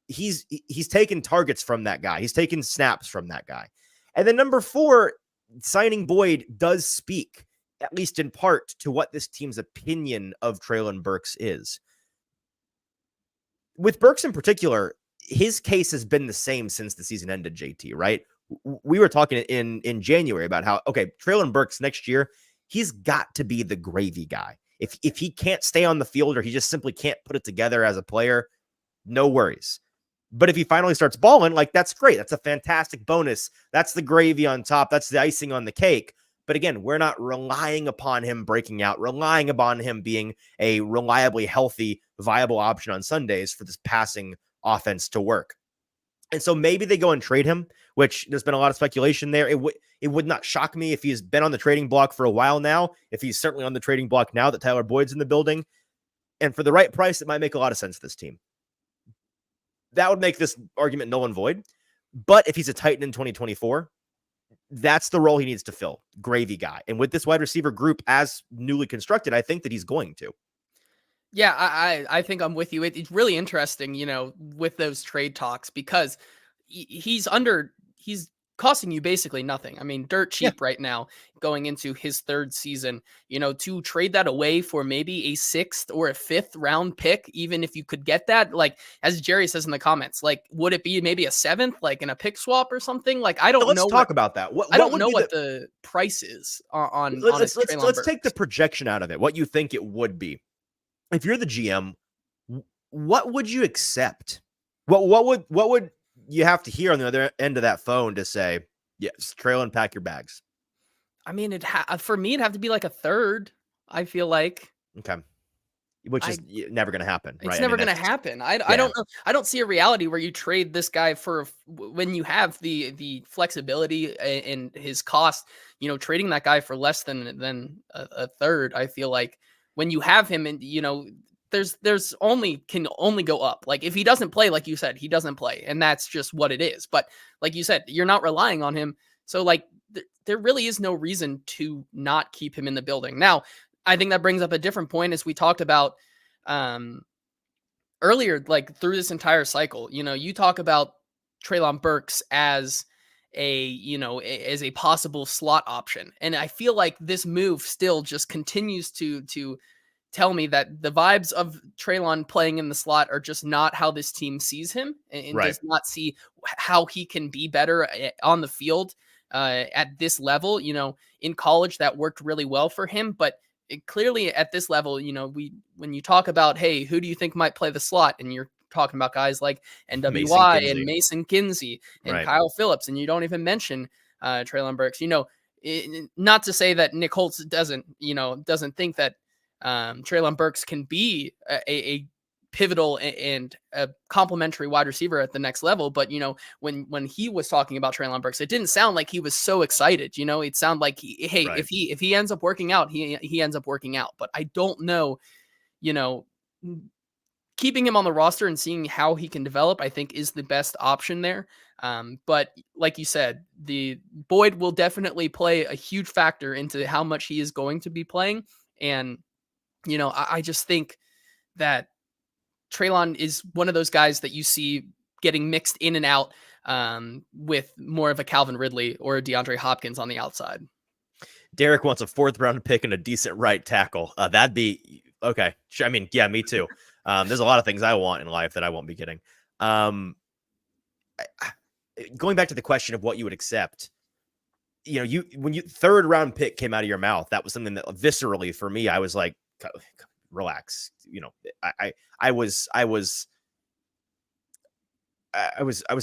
S1: he's taken targets from that guy. He's taken snaps from that guy. And then number 4, signing Boyd does speak, at least in part, to what this team's opinion of Treylon Burks is. With Burks in particular, his case has been the same since the season ended, JT, right? We were talking in January about how, okay, Treylon Burks next year, he's got to be the gravy guy. If he can't stay on the field or he just simply can't put it together as a player, no worries. But if he finally starts balling, like, that's great. That's a fantastic bonus. That's the gravy on top. That's the icing on the cake. But again, we're not relying upon him breaking out, relying upon him being a reliably healthy, viable option on Sundays for this passing offense to work. And so maybe they go and trade him, which there's been a lot of speculation there. It would not shock me if he's been on the trading block for a while now, if he's certainly on the trading block now that Tyler Boyd's in the building. And for the right price, it might make a lot of sense to this team. That would make this argument null and void. But if he's a Titan in 2024, that's the role he needs to fill, gravy guy. And with this wide receiver group as newly constructed, I think that he's going to.
S2: Yeah, I think I'm with you. It's really interesting, with those trade talks because he's costing you basically nothing. I mean, dirt cheap right now going into his 3rd season, to trade that away for maybe a 6th or a 5th round pick, even if you could get that, like, as Jerry says in the comments, like, would it be maybe a 7th, like in a pick swap or something? Like, I don't know.
S1: Let's talk about that.
S2: I don't know what the price is on
S1: let's take the projection out of it. What you think it would be. If you're the GM, what would you accept? What would you have to hear on the other end of that phone to say, yes, Treylon, pack your bags?
S2: I mean, for me, it'd have to be like a 3rd, I feel like.
S1: Okay. Which is never going to happen, right?
S2: It's never going to happen. I don't know. I don't see a reality where you trade this guy when you have the flexibility in his cost, trading that guy for less than a 3rd. I feel like when you have him and, there's can only go up. Like, if he doesn't play, like you said, he doesn't play, and that's just what it is. But like you said, you're not relying on him. So like there really is no reason to not keep him in the building. Now, I think that brings up a different point as we talked about earlier, like through this entire cycle. You talk about Treylon Burks as a possible slot option. And I feel like this move still just continues to tell me that the vibes of Treylon playing in the slot are just not how this team sees him and does not see how he can be better on the field at this level. In college that worked really well for him, but clearly at this level, when you talk about, hey, who do you think might play the slot? And you're talking about guys like NWY and Mason Kinsey and Kyle Phillips, and you don't even mention Treylon Burks. Not to say that Nick Holtz doesn't think that Treylon Burks can be a pivotal and a complementary wide receiver at the next level. But, you know, when he was talking about Treylon Burks, it didn't sound like he was so excited. You know, it sounded like, hey,
S1: Right.
S2: if he ends up working out, he ends up working out. But I don't know, you know, keeping him on the roster and seeing how he can develop, I think, is the best option there. But like you said, the Boyd will definitely play a huge factor into how much he is going to be playing. And, you know, I just think that Treylon is one of those guys that you see getting mixed in and out with more of a Calvin Ridley or a DeAndre Hopkins on the outside.
S1: Derek wants a 4th round pick and a decent right tackle. That'd be okay. I mean, yeah, me too. There's a lot of things I want in life that I won't be getting. Going back to the question of what you would accept, you know, when you 3rd round pick came out of your mouth, that was something that viscerally for me, I was like, relax. You know, I was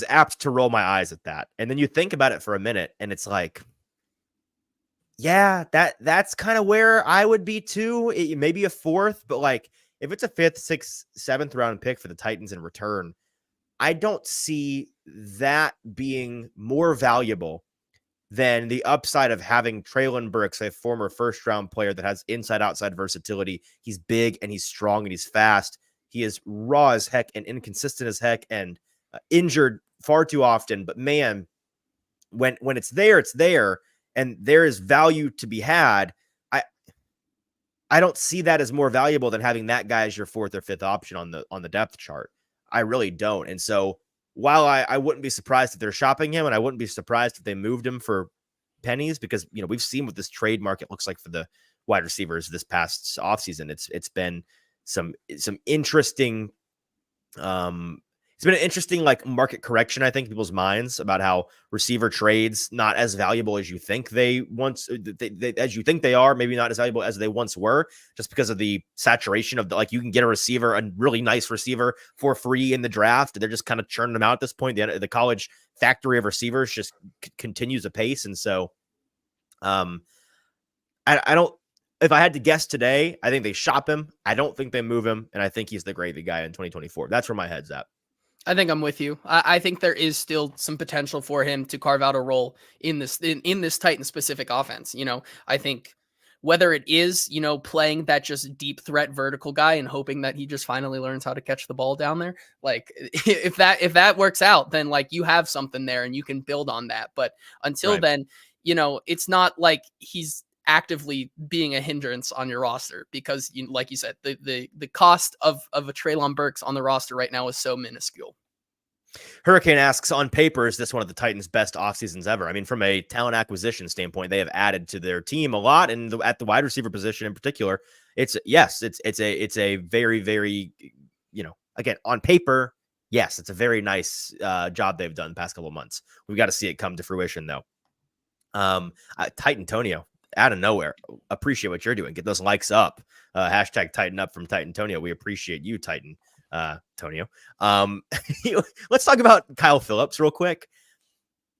S1: apt to roll my eyes at that. And then you think about it for a minute and it's like, yeah, that's kind of where I would be too. Maybe a 4th, but like if it's a 5th, 6th, 7th round pick for the Titans in return, I don't see that being more valuable than the upside of having Treylon Burks, a former 1st round player that has inside outside versatility. He's big and he's strong and he's fast. He is raw as heck and inconsistent as heck and injured far too often. But man, when it's there, it's there, and there is value to be had. I don't see that as more valuable than having that guy as your 4th or 5th option on the depth chart. I really don't. And so while I wouldn't be surprised if they're shopping him, and I wouldn't be surprised if they moved him for pennies, because, you know, we've seen what this trade market looks like for the wide receivers this past offseason. It's been some interesting, it's been an interesting like market correction, I think, in people's minds about how receiver trades not as valuable as you think they as you think they are, maybe not as valuable as they once were, just because of the saturation of like you can get a receiver, a really nice receiver for free in the draft. They're just kind of churning them out at this point. The college factory of receivers just continues apace. And so I don't, if I had to guess today, I think they shop him. I don't think they move him. And I think he's the gravy guy in 2024. That's where my head's at.
S2: I think I'm with you. I think there is still some potential for him to carve out a role in this Titan specific offense. You know, I think whether it is, you know, playing that just deep threat vertical guy and hoping that he just finally learns how to catch the ball down there. Like if that works out, then like you have something there and you can build on that. But until then, you know, it's not like he's actively being a hindrance on your roster because, you, like you said, the cost of a Treylon Burks on the roster right now is so minuscule.
S1: Hurricane asks, on paper, is this one of the Titans' best off seasons ever? I mean, from a talent acquisition standpoint, they have added to their team a lot, and at the wide receiver position in particular, it's a very, very, you know, again, on paper, yes, it's a very nice job they've done the past couple of months. We've got to see it come to fruition though. Titan Tonio, out of nowhere, appreciate what you're doing. Get those likes up. Hashtag Titan up from Titan Tonio. We appreciate you, Titan Tonio. Let's talk about Kyle Phillips real quick.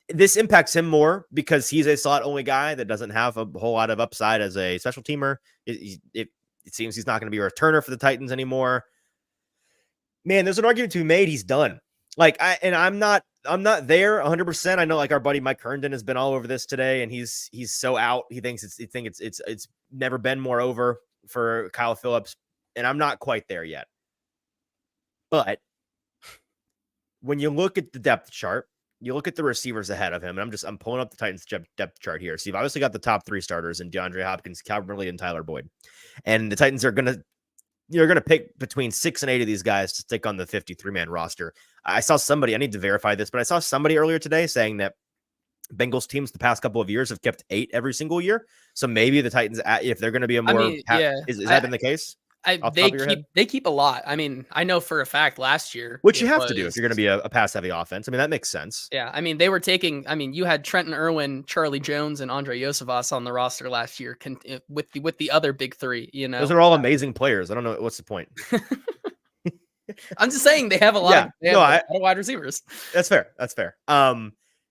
S1: This impacts him more because he's a slot only guy that doesn't have a whole lot of upside as a special teamer. It seems he's not going to be a returner for the Titans anymore. Man, there's an argument to be made. He's done. Like I'm not there 100%. I know like our buddy Mike Herndon has been all over this today, and he's so out. He thinks it's never been more over for Kyle Phillips, and I'm not quite there yet. But when you look at the depth chart, you look at the receivers ahead of him, and I'm pulling up the Titans depth chart here. So you've obviously got the top 3 starters in DeAndre Hopkins, Calvin Ridley, and Tyler Boyd, and the Titans are you're going to pick between 6 and 8 of these guys to stick on the 53-man roster. I saw somebody, I need to verify this, but I saw somebody earlier today saying that Bengals teams the past couple of years have kept 8 every single year. So maybe the Titans, if they're going to be a more, is that been the case?
S2: They keep a lot. I mean, I know for a fact last year,
S1: which you have to do if you're going to be a pass heavy offense. I mean, that makes sense.
S2: Yeah. I mean, they were taking, you had Trenton Irwin, Charlie Jones, and Andre Yosevas on the roster last year with the other big 3, you know,
S1: those are all amazing players. I don't know. What's the point?
S2: I'm just saying they have a lot of wide receivers.
S1: That's fair.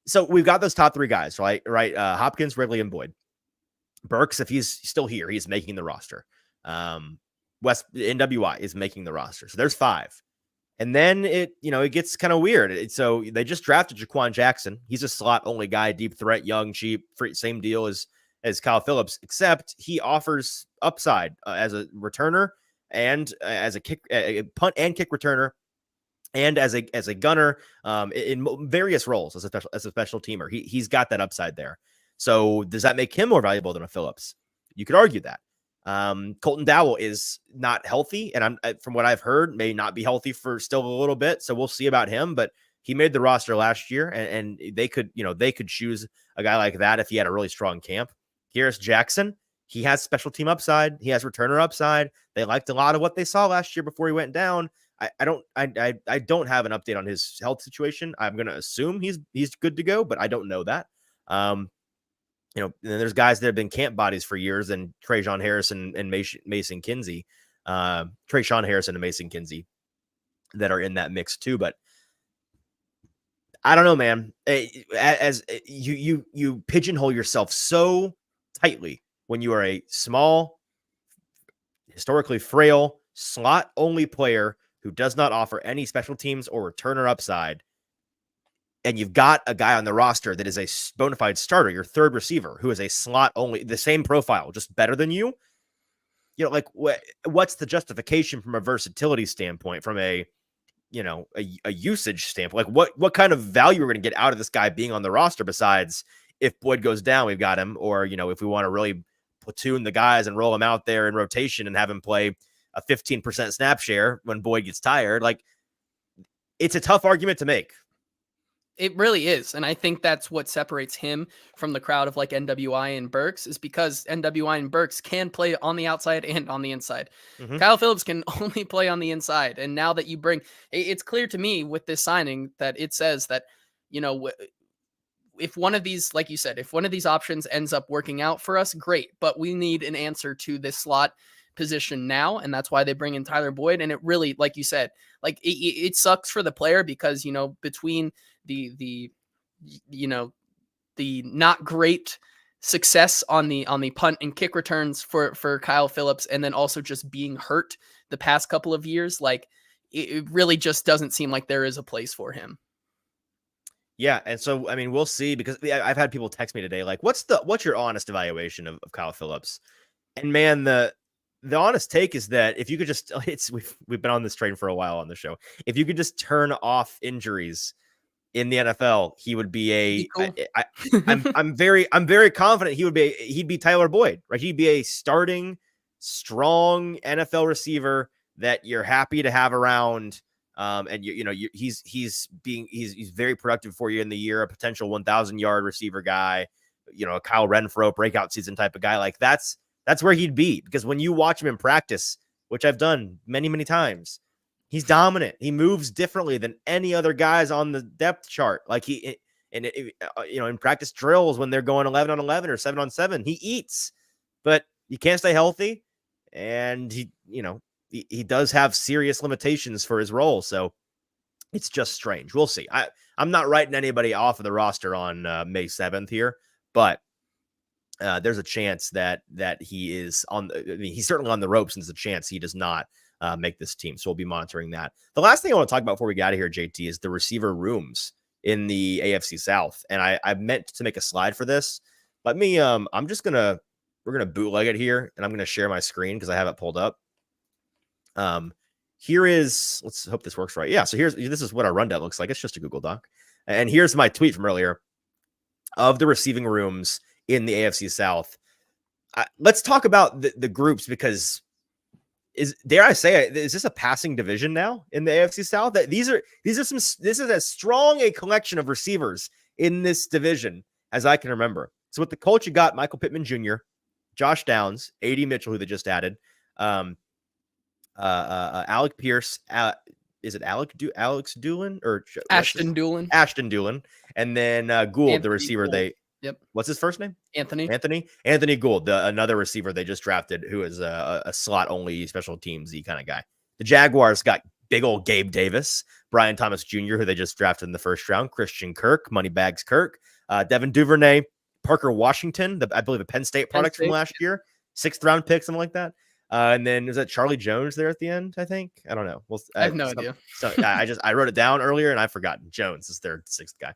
S1: So we've got those top 3 guys, right? Hopkins, Ridley, and Boyd. Burks, if he's still here, he's making the roster. West NWI is making the roster. So there's 5. And then it gets kind of weird. So they just drafted Jaquan Jackson. He's a slot only guy, deep threat, young, cheap, free, same deal as Kyle Phillips, except he offers upside as a returner and as a punt and kick returner, and as a gunner in various roles as a special teamer. He's got that upside there. So does that make him more valuable than a Phillips? You could argue that. Colton Dowell is not healthy, and from what I've heard, may not be healthy for still a little bit. So we'll see about him, but he made the roster last year, and they could choose a guy like that if he had a really strong camp. Harris Jackson, he has special team upside. He has returner upside. They liked a lot of what they saw last year before he went down. I don't have an update on his health situation. I'm going to assume he's good to go, but I don't know that. And there's guys that have been camp bodies for years, and Trayshawn Harrison and Mason Kinsey, Trayshawn Harrison and Mason Kinsey that are in that mix too. But I don't know, man. As you pigeonhole yourself so tightly when you are a small, historically frail, slot-only player who does not offer any special teams or returner upside, and you've got a guy on the roster that is a bona fide starter, your third receiver, who is a slot only, the same profile, just better than you. Like what's the justification from a versatility standpoint, from a usage standpoint? Like what kind of value we're going to get out of this guy being on the roster besides if Boyd goes down, we've got him, or if we want to really platoon the guys and roll them out there in rotation and have him play a 15% snap share when Boyd gets tired. Like, it's a tough argument to make.
S2: It really is. And I think that's what separates him from the crowd of like NWI and Burks, is because NWI and Burks can play on the outside and on the inside. Mm-hmm. Kyle Phillips can only play on the inside. And now that you it's clear to me with this signing that it says that, if one of these, like you said, if one of these options ends up working out for us, great. But we need an answer to this slot position now, and that's why they bring in Tyler Boyd. And it really, like you said, like it sucks for the player because between the not great success on the punt and kick returns for Kyle Phillips, and then also just being hurt the past couple of years, like it really just doesn't seem like there is a place for him.
S1: Yeah, and so I mean, we'll see, because I've had people text me today like, what's your honest evaluation of Kyle Phillips? And man, the honest take is that if you could just, we've been on this train for a while on the show. If you could just turn off injuries in the NFL, he would be cool. I'm very confident he'd be Tyler Boyd, right? He'd be a starting, strong NFL receiver that you're happy to have around. And he's very productive for you in the year, a potential 1,000-yard receiver guy, a Kyle Renfro breakout season type of guy. Like that's where he'd be, because when you watch him in practice, which I've done many, many times, he's dominant. He moves differently than any other guys on the depth chart. Like in practice drills, when they're going 11 on 11 or 7 on 7, he eats, but he can't stay healthy. And he does have serious limitations for his role. So it's just strange. We'll see. I'm not writing anybody off of the roster on May 7th here, but there's a chance that he is he's certainly on the ropes, and there's a chance he does not make this team. So we'll be monitoring that. The last thing I want to talk about before we get out of here, JT, is the receiver rooms in the AFC South. And I meant to make a slide for this. Let me, we're going to bootleg it here, and I'm going to share my screen because I have it pulled up. Here is, let's hope this works right. Yeah. So this is what our rundown looks like. It's just a Google Doc. And here's my tweet from earlier of the receiving rooms in the AFC South. Let's talk about the groups, because dare I say, is this a passing division now in the AFC South? That this is as strong a collection of receivers in this division as I can remember. So with the Colts, you got Michael Pittman Jr., Josh Downs, A.D. Mitchell, who they just added, Alec Pierce, is it Alex Doolin or
S2: Ashton Doolin?
S1: Ashton Doolin, and then Gould, Anthony the receiver. Gould.
S2: Yep.
S1: What's his first name?
S2: Anthony
S1: Gould, another receiver they just drafted, who is a slot only special teamsy kind of guy. The Jaguars got big old Gabe Davis, Brian Thomas Jr., who they just drafted in the first round, Christian Kirk, Moneybags Kirk, Devin Duvernay, Parker Washington, I believe a Penn State product from last year, 6th round pick, something like that. And then is that Charlie Jones there at the end? I think. I don't know. Well,
S2: I have no idea.
S1: So I wrote it down earlier and I've forgotten. Jones is their sixth guy.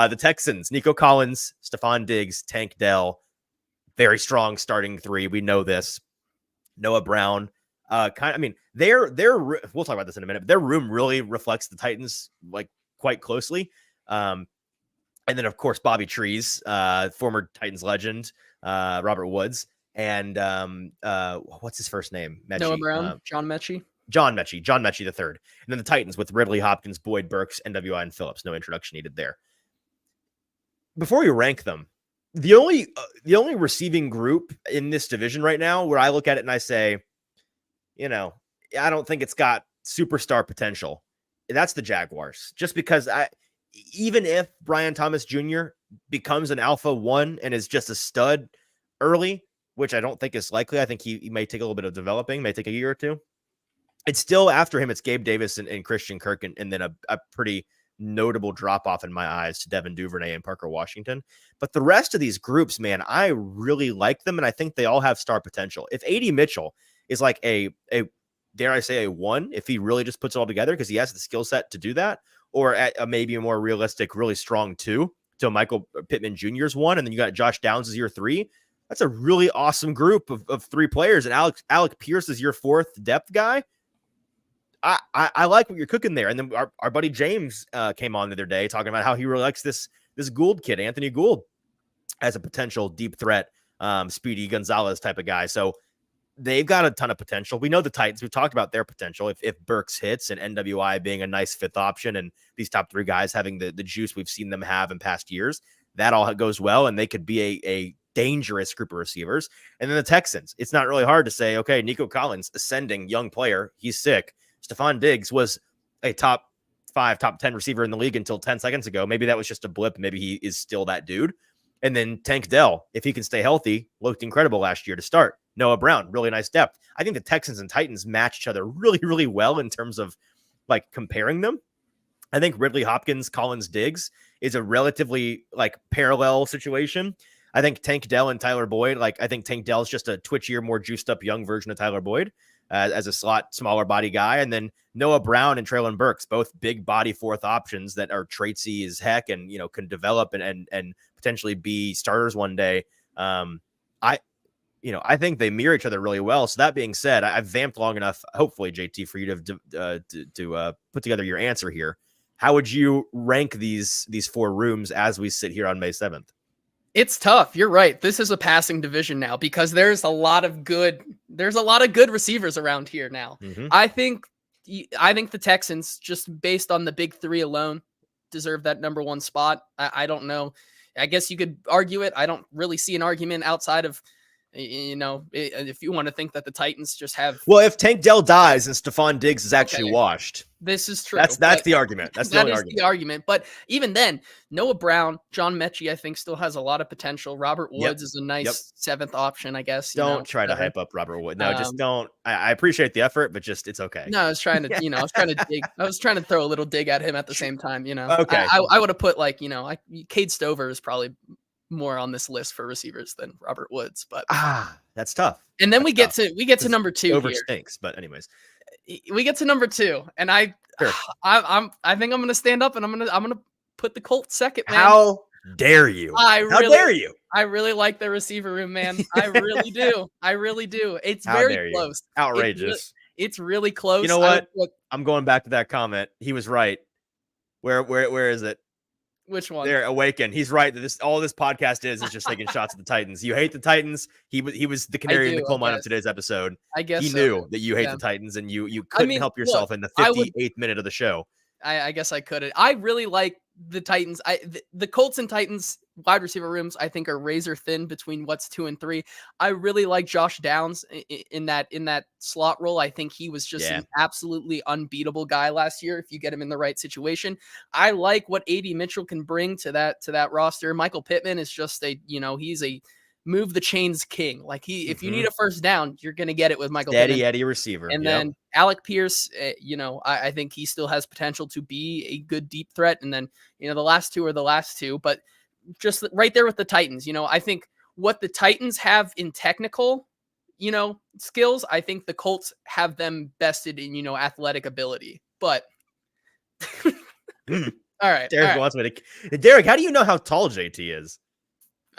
S1: The Texans, Nico Collins, Stephon Diggs, Tank Dell, very strong starting three. We know this. Noah Brown. We'll talk about this in a minute, but their room really reflects the Titans like quite closely. And then of course Bobby Trees, former Titans legend, Robert Woods, and what's his first name? Mechie.
S2: Noah Brown, John Mechie
S1: the third. And then the Titans with Ridley, Hopkins, Boyd, Burks, NWI, and Phillips. No introduction needed there. Before we rank them, the only receiving group in this division right now where I look at it and I say, I don't think it's got superstar potential. That's the Jaguars. Just because even if Brian Thomas Jr. becomes an alpha 1 and is just a stud early, which I don't think is likely. I think he may take a little bit of developing, may take a year or two. It's still after him. It's Gabe Davis and Christian Kirk, and then a pretty notable drop off in my eyes to Devin Duvernay and Parker Washington. But the rest of these groups, man, I really like them, and I think they all have star potential. If A.D. Mitchell is like a dare I say a 1, if he really just puts it all together because he has the skill set to do that, or at maybe a more realistic, really strong 2, so Michael Pittman Jr.'s 1, and then you got Josh Downs as your 3. That's a really awesome group of 3 players. And Alec Pierce is your 4th depth guy. I like what you're cooking there. And then our buddy James came on the other day talking about how he really likes this Gould kid, Anthony Gould, as a potential deep threat, Speedy Gonzalez type of guy. So they've got a ton of potential. We know the Titans. We've talked about their potential. If Burks hits and NWI being a nice 5th option and these top 3 guys having the juice we've seen them have in past years, that all goes well. And they could be a dangerous group of receivers. And then the Texans, it's not really hard to say, okay, Nico Collins, ascending young player. He's sick. Stephon Diggs was a top 5, top 10 receiver in the league until 10 seconds ago. Maybe that was just a blip. Maybe he is still that dude. And then Tank Dell, if he can stay healthy, looked incredible last year to start. Noah Brown, really nice depth. I think the Texans and Titans match each other really, really well in terms of like comparing them. I think Ridley, Hopkins, Collins, Diggs is a relatively like parallel situation. I think Tank Dell and Tyler Boyd, I think Tank Dell is just a twitchier, more juiced up young version of Tyler Boyd as a slot, smaller body guy. And then Noah Brown and Treylon Burks, both big body 4th options that are traitsy as heck and, can develop and potentially be starters one day. I think they mirror each other really well. So that being said, I've vamped long enough, hopefully, JT, for you to put together your answer here. How would you rank these 4 rooms as we sit here on May 7th?
S2: It's tough. You're right. This is a passing division now because there's a lot of good receivers around here now. Mm-hmm. I think the Texans, just based on the big 3 alone, deserve that number 1 spot. I don't know. I guess you could argue it. I don't really see an argument outside of, if you want to think that the Titans just have.
S1: Well, if Tank Dell dies and Stephon Diggs is actually washed.
S2: This is true.
S1: That's the argument. That's the only argument.
S2: The argument. But even then, Noah Brown, John Mechie, I think still has a lot of potential. Robert Woods is a nice 7th option, I guess.
S1: Don't try to hype up Robert Woods. No, just don't. I appreciate the effort, but just it's okay.
S2: No, I was trying to, dig. I was trying to throw a little dig at him at the same time.
S1: Okay.
S2: I would have put Cade Stover is probably more on this list for receivers than Robert Woods, but
S1: that's tough.
S2: And then we get to number 2
S1: over
S2: here.
S1: Stinks, but anyways.
S2: We get to number 2, and I think I'm going to stand up and I'm going to put the Colts second, man.
S1: How dare you? How dare you?
S2: I really like the receiver room, man. I really do. I really do. It's very close.
S1: Outrageous.
S2: It's really close.
S1: You know what? I'm going back to that comment. He was right. Where is it?
S2: Which one?
S1: There, Awaken. He's right that all this podcast is just taking shots at the Titans. You hate the Titans. He was the canary in the coal mine of today's episode.
S2: I guess
S1: he knew that you hate the Titans, and you couldn't help yourself in the 58th minute of the show.
S2: I guess I couldn't. I really like the Titans. The Colts and Titans wide receiver rooms, I think, are razor thin between what's 2 and 3. I really like Josh Downs in that slot role. I think he was just an absolutely unbeatable guy last year if you get him in the right situation. I like what A.D. Mitchell can bring to that roster. Michael Pittman is just he's a move the chains king. Like if you need a first down, you're going to get it with Michael Pittman.
S1: Eddie receiver.
S2: And then Alec Pierce, I think he still has potential to be a good deep threat. And then, the last 2 are the last 2, but just right there with the Titans, I think what the Titans have in technical skills, I think the Colts have them bested in, athletic ability. But all right.
S1: Derek wants me to. Derek, how do you know how tall JT is?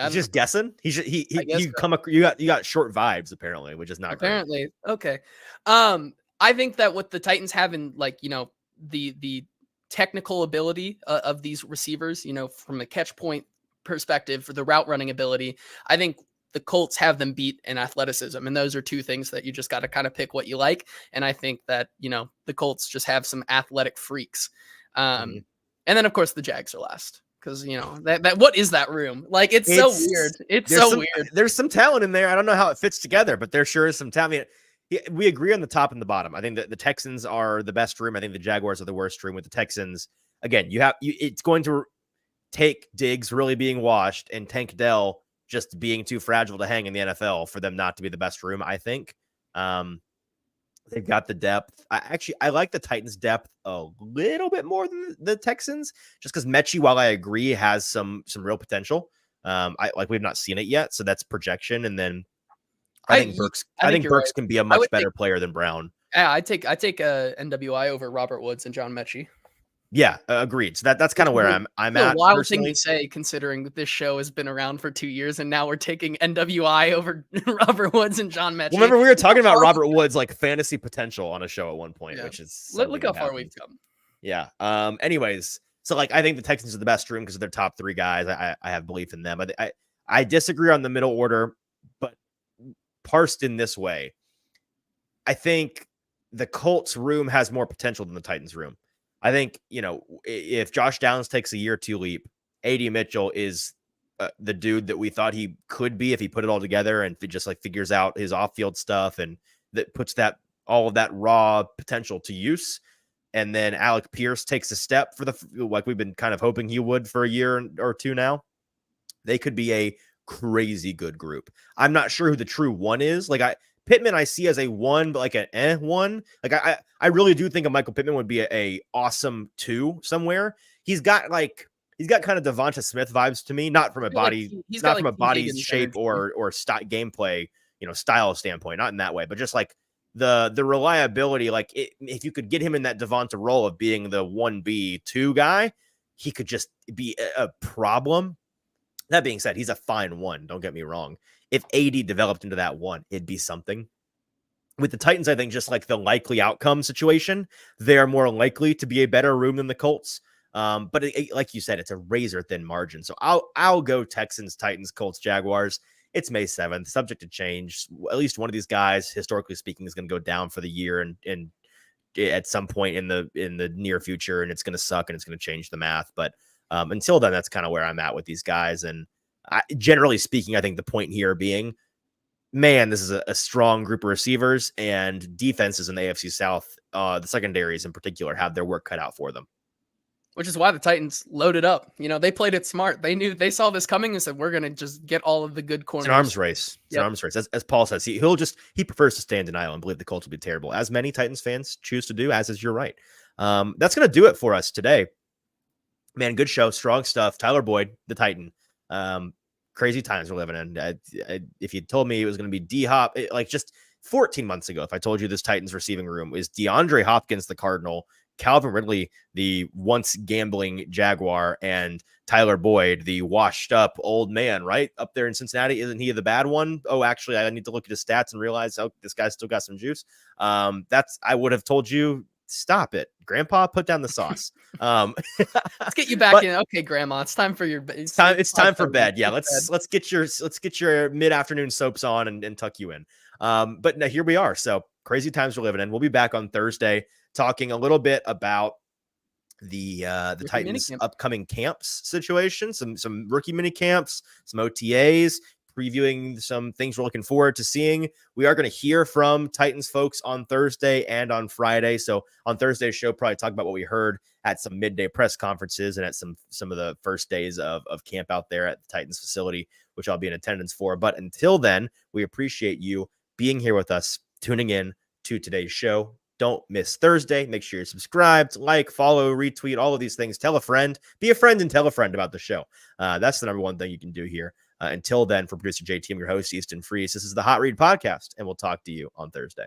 S1: He's just guessing. You got short vibes apparently, which is not
S2: apparently great. Okay. I think that what the Titans have in the technical ability of these receivers, from a catch point perspective, for the route running ability, I think the Colts have them beat in athleticism. And those are two things that you just got to kind of pick what you like. And I think that, the Colts just have some athletic freaks. And then of course the Jags are last. Because that what is that room? Like it's so weird. It's so weird.
S1: There's some talent in there. I don't know how it fits together, but there sure is some talent. I mean, we agree on the top and the bottom. I think that the Texans are the best room. I think the Jaguars are the worst room. With the Texans, again, it's going to take Diggs really being washed and Tank Dell just being too fragile to hang in the NFL for them not to be the best room. I think. They've got the depth. I like the Titans' depth a little bit more than the Texans, just because Mechie, while I agree, has some real potential. We've not seen it yet, so that's projection. And then I think Burks can be a much better player than Brown.
S2: Yeah, I take NWI over Robert Woods and John Mechie.
S1: Yeah, agreed. So that's kind of where I'm at.
S2: Wild personally. Thing to say, considering that this show has been around for 2 years, and now we're taking NWI over Robert Woods and John Mechie.
S1: Remember, we were talking about Robert Woods like fantasy potential on a show at one point, which is
S2: look how far we've come.
S1: Yeah. Anyways, so I think the Texans are the best room because of their top three guys. I have belief in them. I disagree on the middle order, but parsed in this way, I think the Colts room has more potential than the Titans room. I think, if Josh Downs takes a year or two leap, A.D. Mitchell is the dude that we thought he could be if he put it all together and just figures out his off-field stuff and that puts all of that raw potential to use. And then Alec Pierce takes a step for like we've been kind of hoping he would for a year or two now. They could be a crazy good group. I'm not sure who the true one is. Pittman I see as a one, but like an one. I really do think a Michael Pittman would be a awesome two somewhere. He's got kind of Devonta Smith vibes to me, not from a body, not from a body shape or gameplay, style standpoint, not in that way, but just like the reliability. If you could get him in that Devonta role of being the 1B 2 guy, he could just be a problem. That being said, he's a fine one. Don't get me wrong. If AD developed into that one, it'd be something. With the Titans, I think just like the likely outcome situation, they're more likely to be a better room than the Colts. But like you said, it's a razor thin margin. So I'll go Texans, Titans, Colts, Jaguars. It's May 7th, subject to change. At least one of these guys, historically speaking, is going to go down for the year and at some point in the near future, and it's going to suck and it's going to change the math. But until then, that's kind of where I'm at with these guys. And generally speaking, I think the point here being, man, this is a strong group of receivers and defenses in the AFC South. The secondaries in particular have their work cut out for them.
S2: Which is why the Titans loaded up. They played it smart. They saw this coming and said, we're going to just get all of the good corners.
S1: It's an arms race. It's an arms race. As Paul says, he prefers to stay in denial and believe the Colts will be terrible, as many Titans fans choose to do, as is your right. That's going to do it for us today. Man, good show. Strong stuff. Tyler Boyd, the Titan. Crazy times we're living in. If you told me it was going to be D-Hop, just 14 months ago, if I told you this Titans receiving room is DeAndre Hopkins, the Cardinal, Calvin Ridley, the once gambling Jaguar, and Tyler Boyd, the washed up old man, right up there in Cincinnati. Isn't he the bad one? Oh, actually, I need to look at his stats and realize, this guy's still got some juice. I would have told you, stop it, Grandpa, put down the sauce.
S2: Let's get you back in. Okay, Grandma, it's time for your
S1: it's time for bed. Yeah, let's get your mid-afternoon soaps on and tuck you in. But now here we are. So crazy times we're living in. We'll be back on Thursday talking a little bit about the Titans upcoming camps situation, some rookie mini camps, some OTAs, previewing some things we're looking forward to seeing. We are going to hear from Titans folks on Thursday and on Friday. So on Thursday's show, probably talk about what we heard at some midday press conferences and at some of the first days of camp out there at the Titans facility, which I'll be in attendance for. But until then, we appreciate you being here with us, tuning in to today's show. Don't miss Thursday. Make sure you're subscribed, follow, retweet, all of these things. Tell a friend, be a friend and tell a friend about the show. That's the number one thing you can do here. Until then, for producer JT, I'm your host, Easton Freeze. This is the Hot Read Podcast, and we'll talk to you on Thursday.